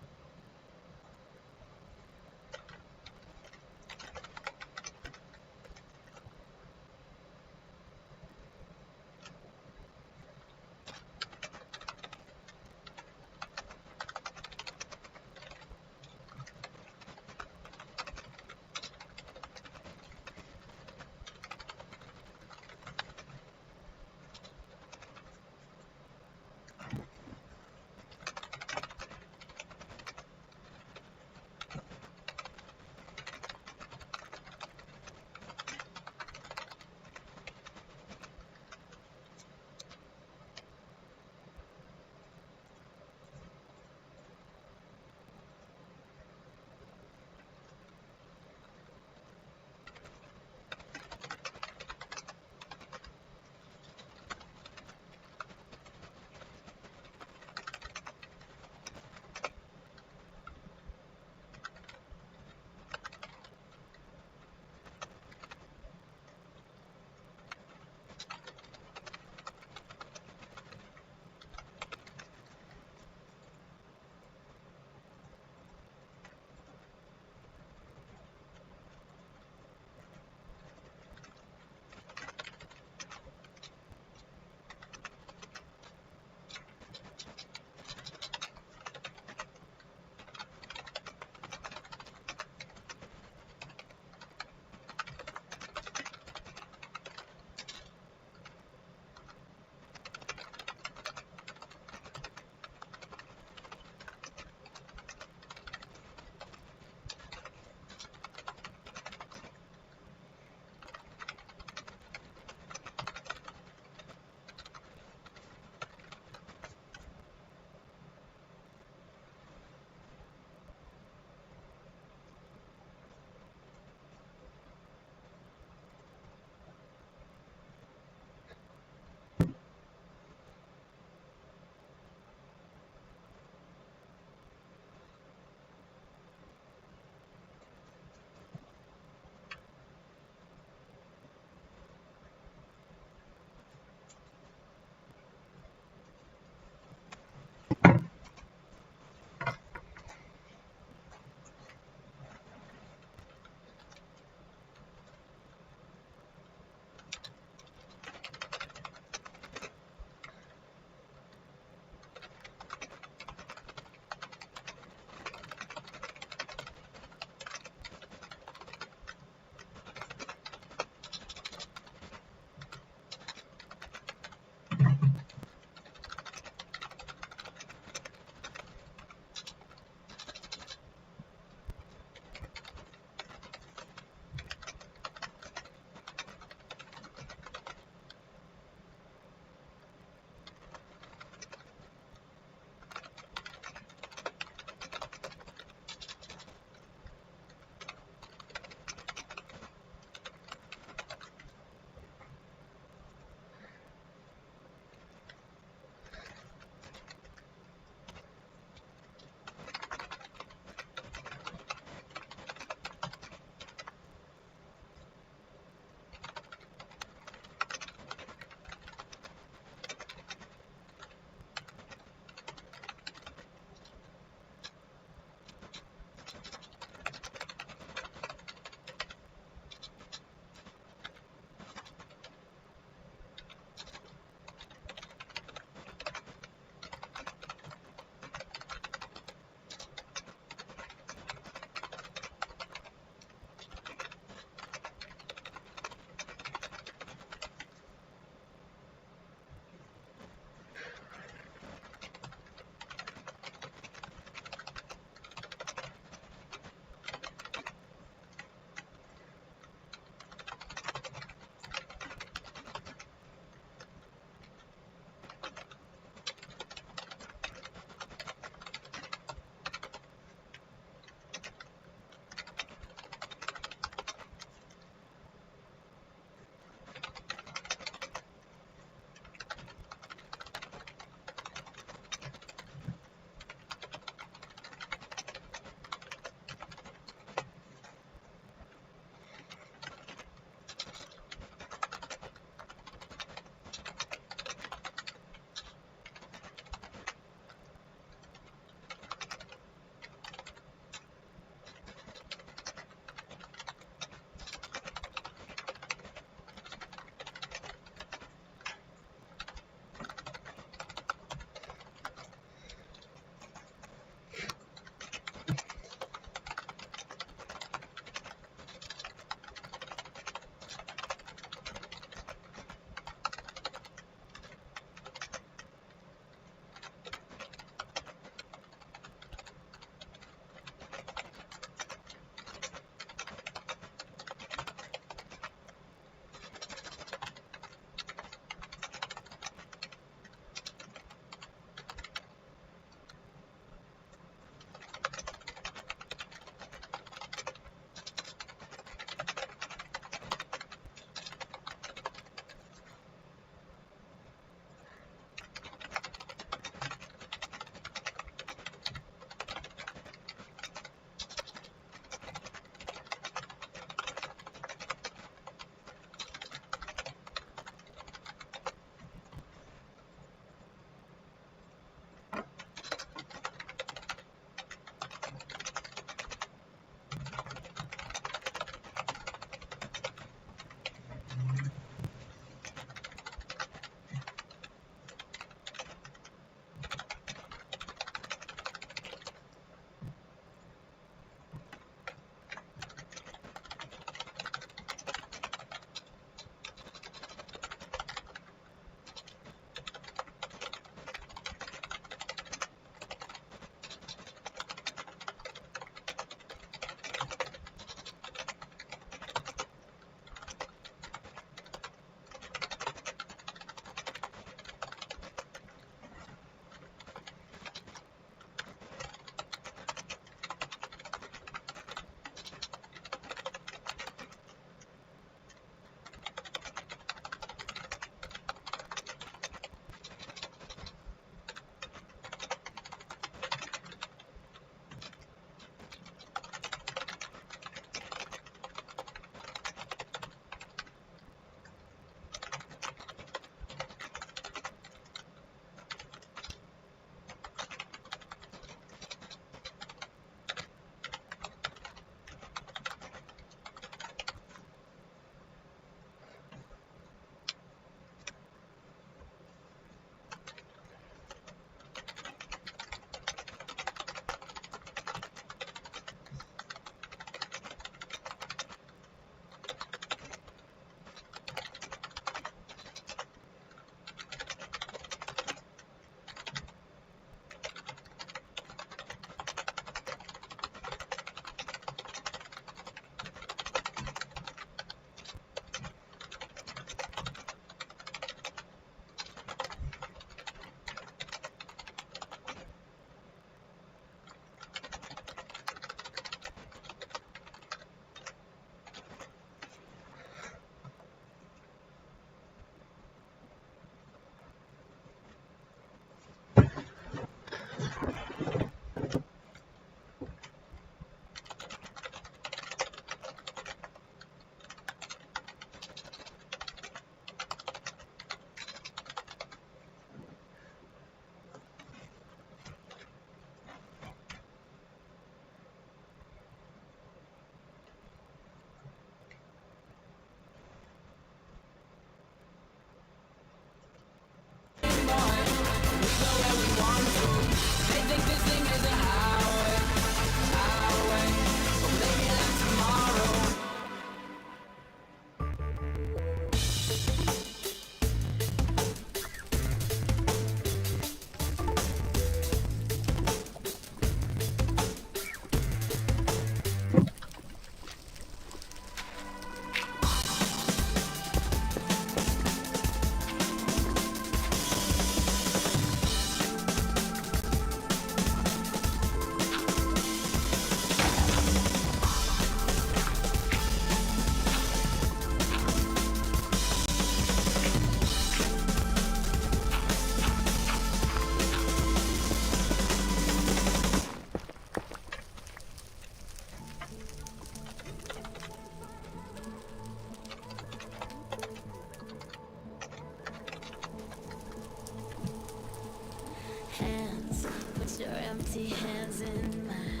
Place your empty hands in mine,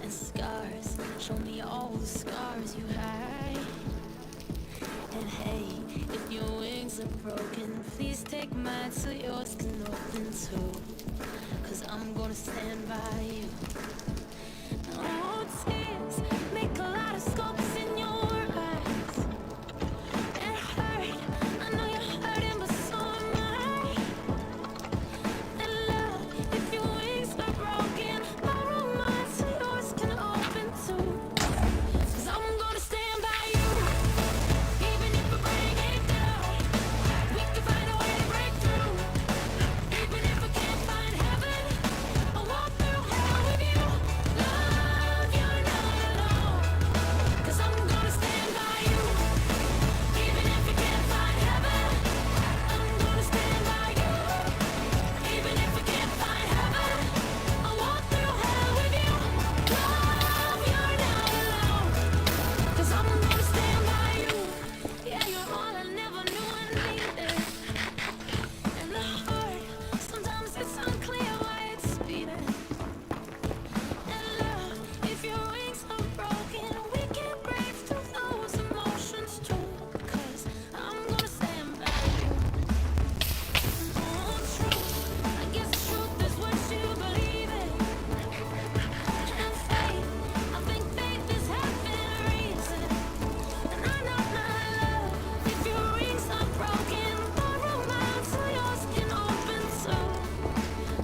and scars, show me all the scars you hide. And hey, if your wings are broken, please take mine so yours can open too. 'Cause I'm gonna stand by you. Oh, tears make a lot of scopes in your eyes. It hurt, I know you're hurting, but so am I. And love, if your wings are broken, borrow mine so yours can open too. 'Cause I'm gonna stand by you, even if we break it down. We can find a way to break through, even if we can't find heaven. I'll walk through hell with you. Love, you're not alone. 'Cause I'm gonna stand by you, even if we can't find heaven. I'm gonna stand by you, even if we can't find heaven. I'll walk through hell with you. Love, you're not alone. 'Cause I'm gonna stand by you. Yeah, you're all I never knew I needed. And the heart, sometimes it's unclear why it's beating. And love, if your wings are broken, we can break through those emotions too. 'Cause I'm gonna stand by you. Oh, truth, I guess truth is what you believe in. And faith, I think faith is having reason. And I know my love, if your wings are broken, borrow mine so yours can open too.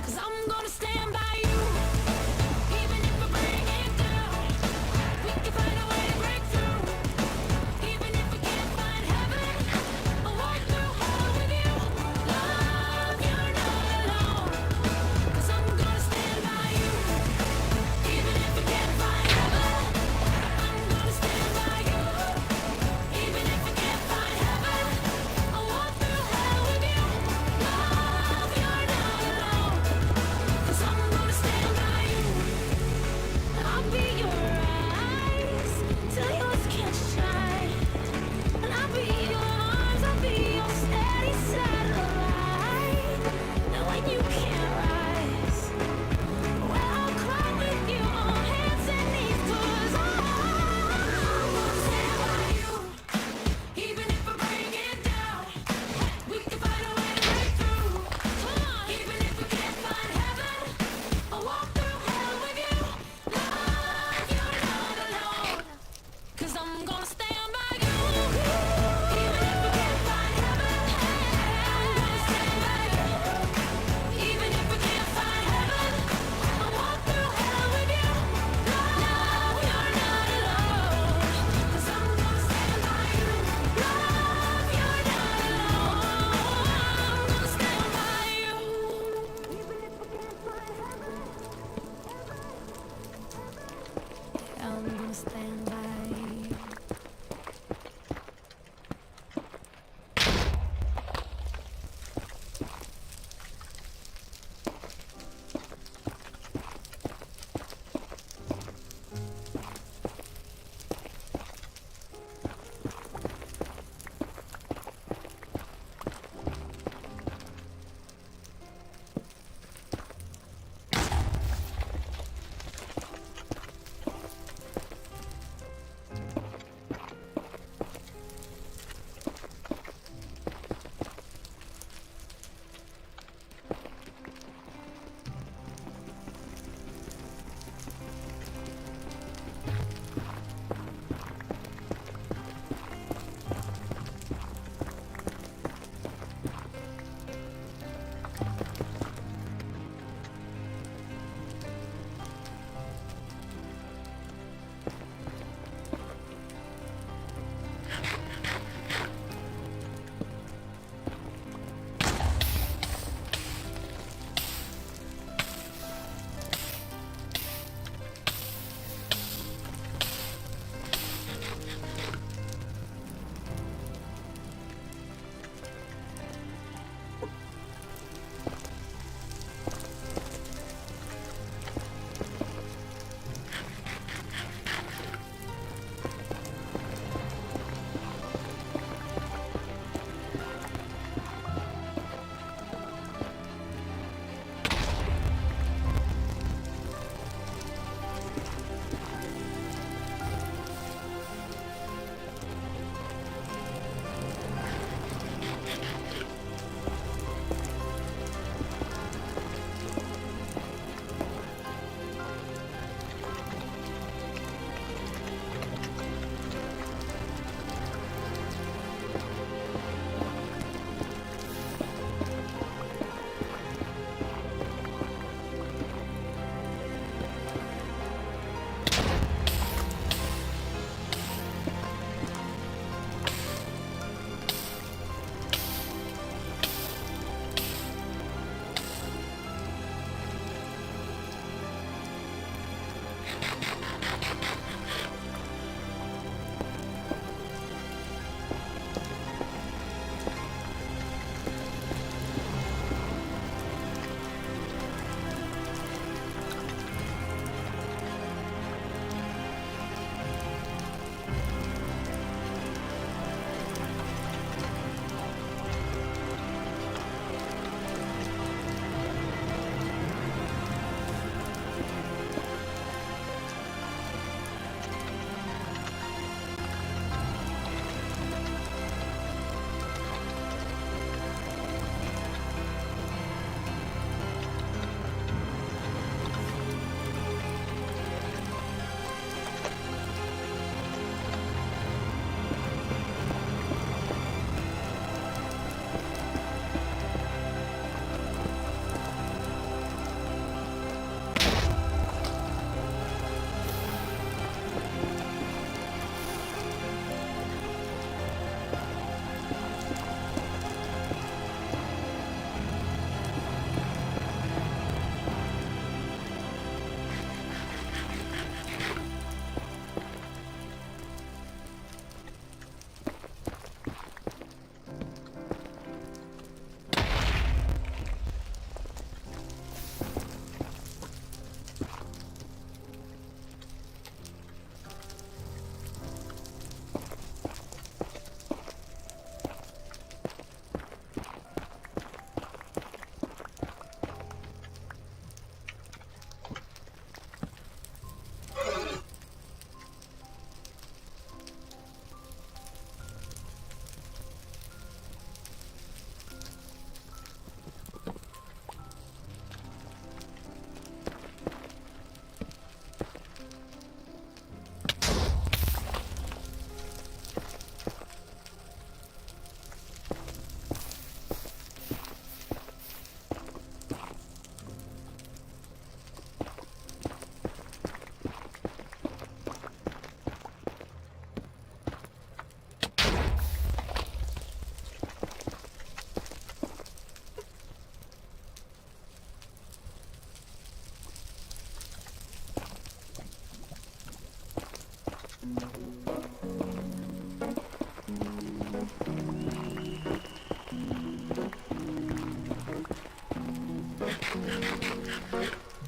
'Cause I'm gonna stand by you, even if we break it down. We can find a way to break through, even if we can't find heaven. I'll walk through hell with you. Love, you're not alone. 'Cause I'm gonna stand by you, even if we can't find heaven. I'm gonna stand by you, even if we can't find heaven. I'll walk through hell with you. Love, you're not alone. 'Cause I'm gonna stand by you. I'll be your eyes till yours can't shine. And I'll be your arms, I'll be your steady satellite. And when you can't rise, well, I'll cry with you on hands and knees. 'Cause I'm gonna stand by you, even if we break it down. We can find a way to break through. Come on, even if we can't find heaven. I'll walk through hell with you. Love, you're not alone. 'Cause I'm gonna stand by you, even if we can't find heaven. I'm gonna stand by you, even if we can't find heaven. I'll walk through hell with you. Love, you're not alone. 'Cause I'm gonna stand by you. Love, you're not alone. I'm gonna stand by you, even if we can't find heaven. I'm gonna stand by you.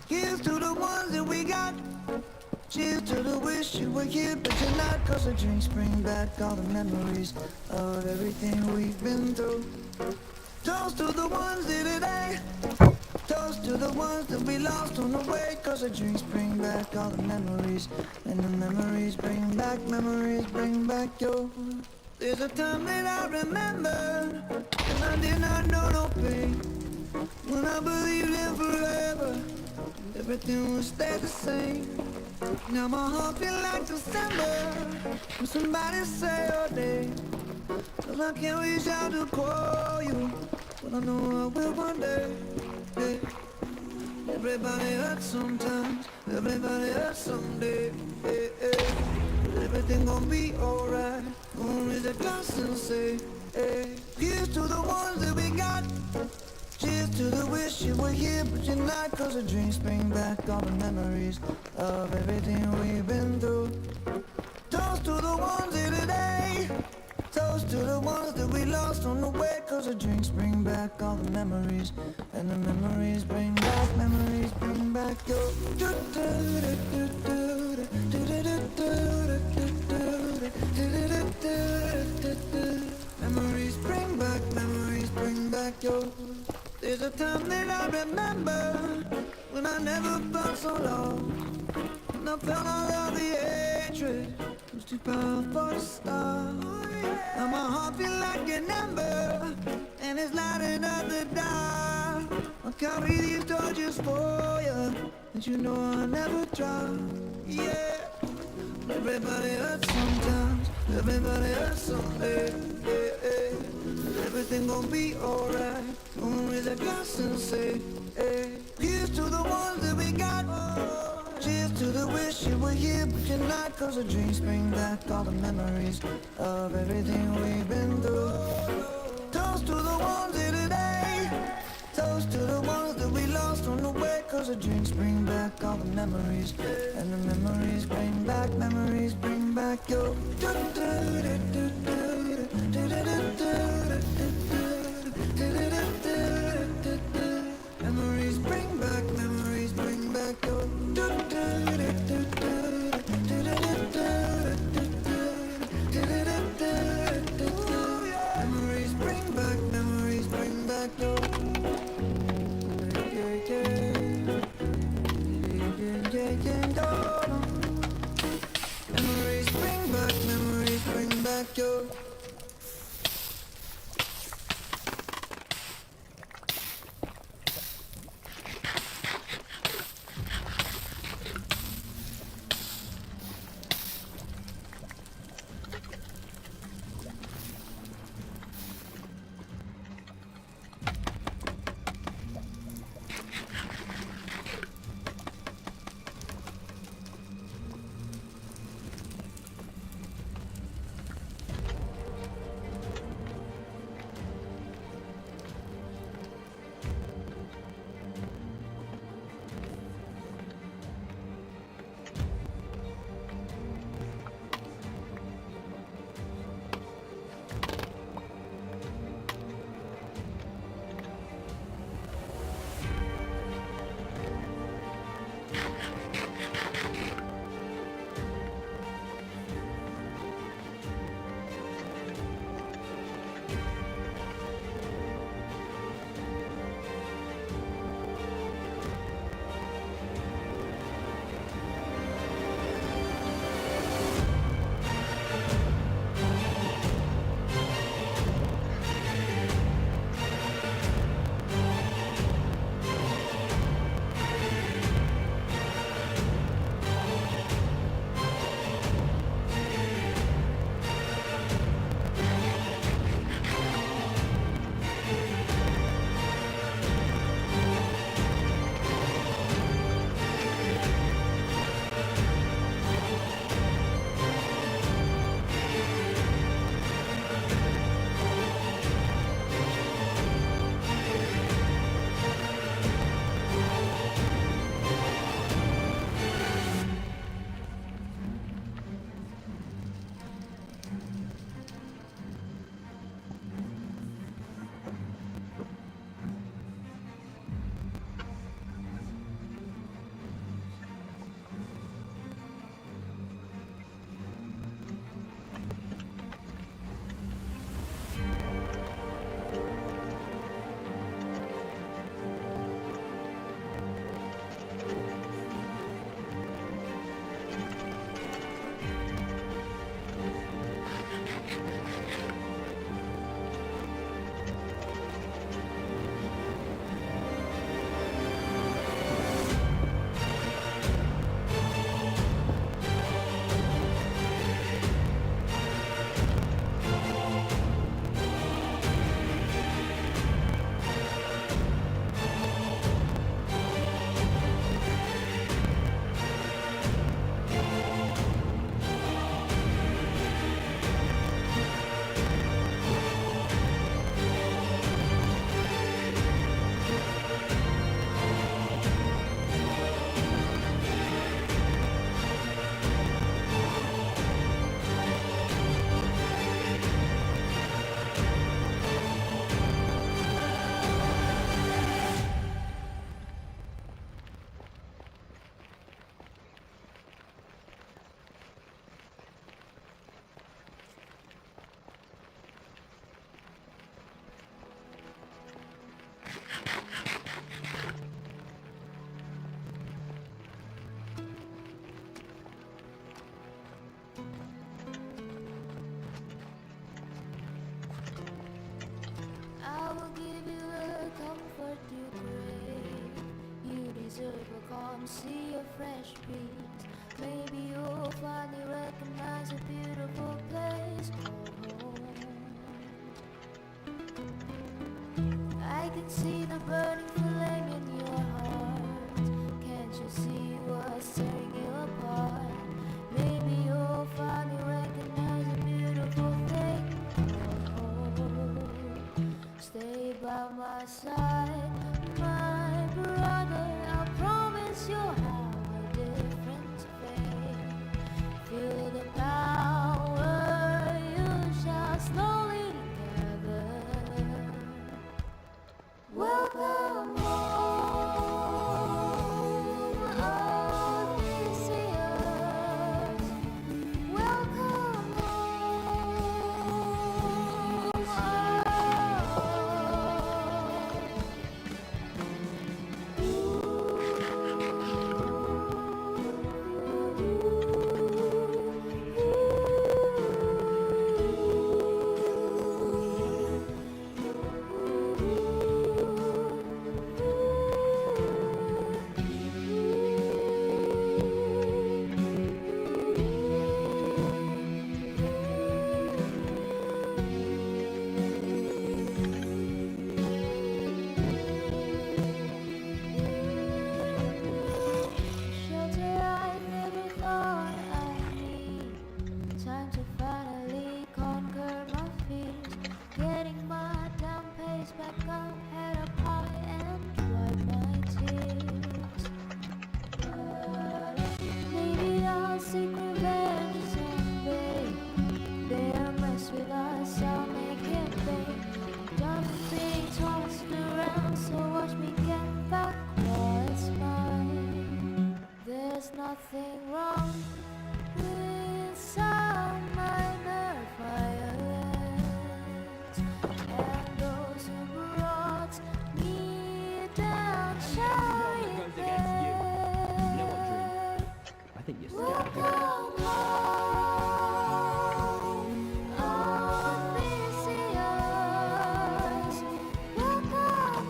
Here's to the ones that we got. Cheers to the wish you were here, but you're not. Cause the drinks bring back all the memories of everything we've been through. Toast to the ones here today. Toast to the ones that we lost on the way. Cause the drinks bring back all the memories. And the memories bring back your. There's a time that I remember when I did not know no pain. When I believed in forever, everything would stay the same. Now my heart feel like December when somebody say your name. Cause I can't reach out to call you, but I know I will one day. Yeah. Everybody hurts sometimes, everybody hurts someday. Yeah, yeah. But everything gon' be alright. Gonna raise a glass and say, hey. Here's to the ones that we got. Cheers to the wish you were here, but you're not. Cause the drinks bring back all the memories of everything we've been through. Toast to the ones here today. Toast to the ones that we lost on the way. Cause the drinks bring back all the memories. And the memories bring back your. Memories bring back your. There's a time that I remember when I never felt so low. When I felt all of the hatred was too powerful to stop. Now my heart feel like an ember and it's lighting up the dark. I'll carry these torches for you, and you know I'll never drop. Yeah. Everybody hurts sometimes, everybody hurts someday. Yeah, yeah. Everything gon' be alright. Gonna raise a glass and say, hey. Here's to the ones that we got. Cheers to the wish you were here, but you're not. Cause the drinks bring back all the memories of everything we've been through. Toast to the ones here today. Toast to the ones that we lost on the way. Cause the drinks bring back all the memories. And the memories bring back your. Memories bring back your. Memories bring back your. Memories bring back see a fresh breeze. Maybe you'll finally recognize a beautiful place called home. I can see the burning flame in your heart. Can't you see what's tearing you apart? Maybe you'll finally recognize a beautiful thing called home. Stay by my side, my brother. I promise you'll have a different fate. Feel the power, you shall slowly gather. Welcome home, Odysseus. Welcome home, shelter I never thought I'd need. Time to finally conquer my fears. Getting my down pace back up, head up high and wipe my tears. Maybe I'll seek revenge someday. Bear mess with us, I'll make him pay. Done being tossed around, so watch me get back what's mine. There's nothing wrong with some minor violence, and those who brought me down shall repay. I think you're Welcome home, Odysseus. Welcome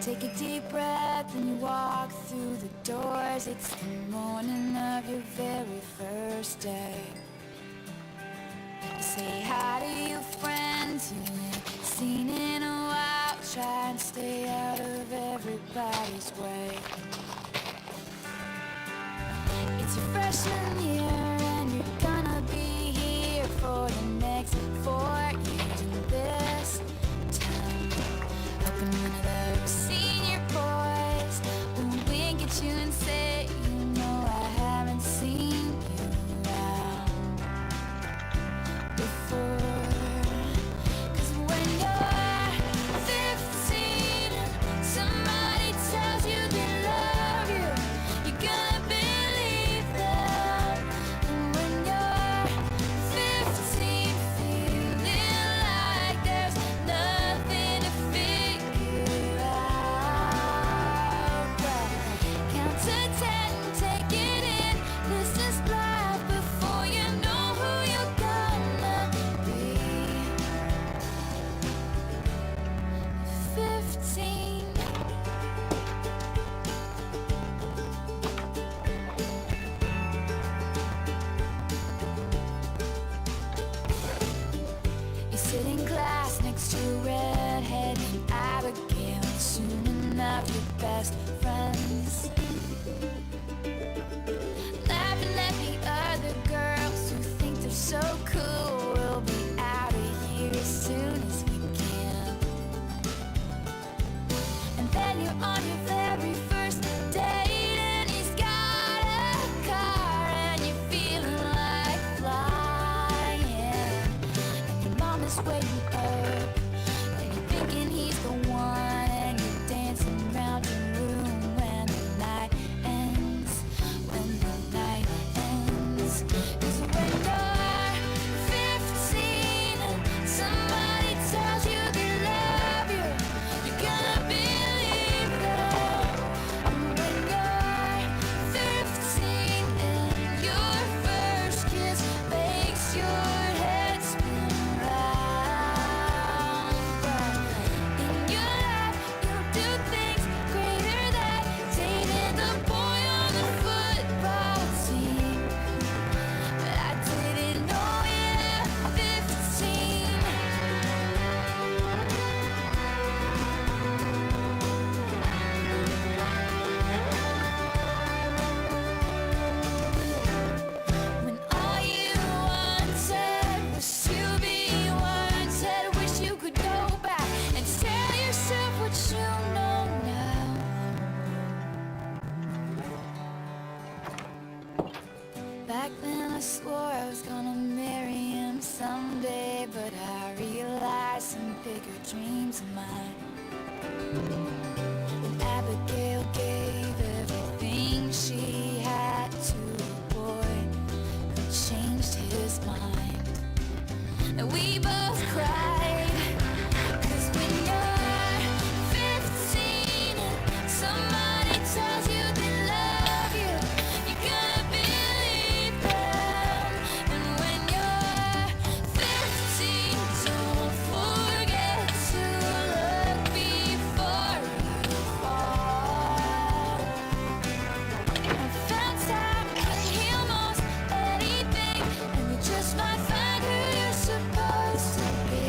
Take a deep breath and you walk through the doors. It's the morning of your very first day. You say hi to your friends you ain't seen in a while. Try and stay out of everybody's way. It's your freshman year and you're gonna be here for the next 4 years in this town. Hoping one of those senior boys will wink at you and say, you know I haven't seen you around before. 'Cause when you're 15, somebody tells you they love you, you're gonna believe them. And when you're 15, feeling like there's nothing to figure out, well, count to 10, take it in. This is life before you know who you're gonna be. 15. You sit in class next to redhead Abigail. Soon enough, your best friends laughing at the just waiting up. And you're thinking he's the one, and you're dancing around your room when the night ends. When the night ends. 'Cause when you're 15 and somebody tells you they love you, you're gonna believe them. And when you're 15 and your first kiss makes your head spin round, but in your life you'll do things greater than dating the boy on the football team. But I didn't know it at 15. When all you wanted was to be wanted, wish you could go back and tell yourself what you know now. Back then I swore I was gonna marry him someday, but I realized some bigger dreams of mine. And Abigail gave everything she had to a boy who changed his mind. And we both cried, 'cause when you're 15 and somebody tells you they love you, you're gonna believe them. And when you're 15, don't forget to look before you fall. I found time can heal most anything, and you just might find who you're supposed to be.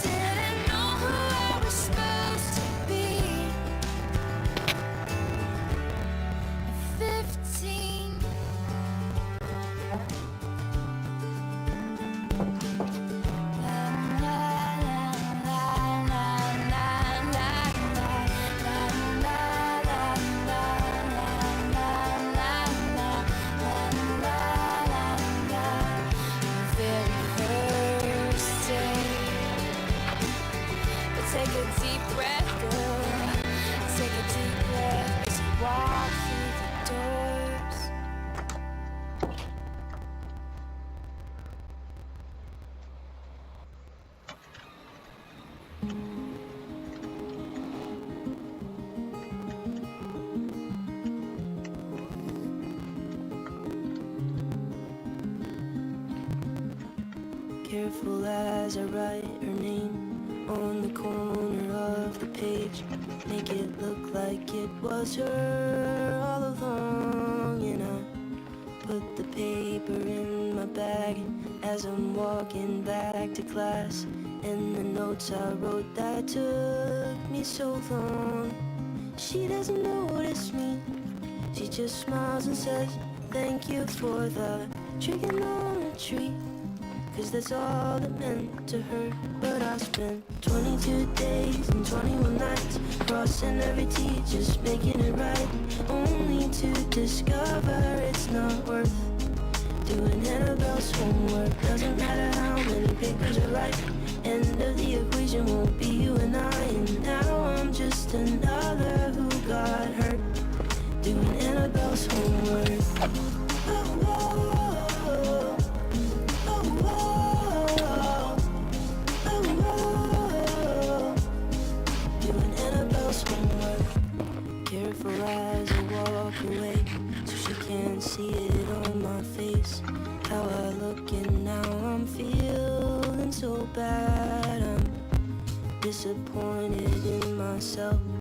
Didn't know who I was supposed to be. At 15. Take a deep breath, girl. Take a deep breath as you walk through the doors. Careful as I write her name on the corner of the page. Make it look like it was her all along. And I put the paper in my bag as I'm walking back to class. And the notes I wrote that took me so long. She doesn't notice me. She just smiles and says, thank you for the trigonometry. 'Cause that's all it meant to her. But I spent 22 days and 21 nights crossing every T, just making it right, only to discover it's not worth doing Annabelle's homework. Doesn't matter how many papers I write, end of the equation won't be you and I. And now I'm just another who got hurt doing Annabelle's homework. Oh, oh, oh. Careful as I walk away, so she can't see it on my face. How I look and now I'm feeling so bad. I'm disappointed in myself.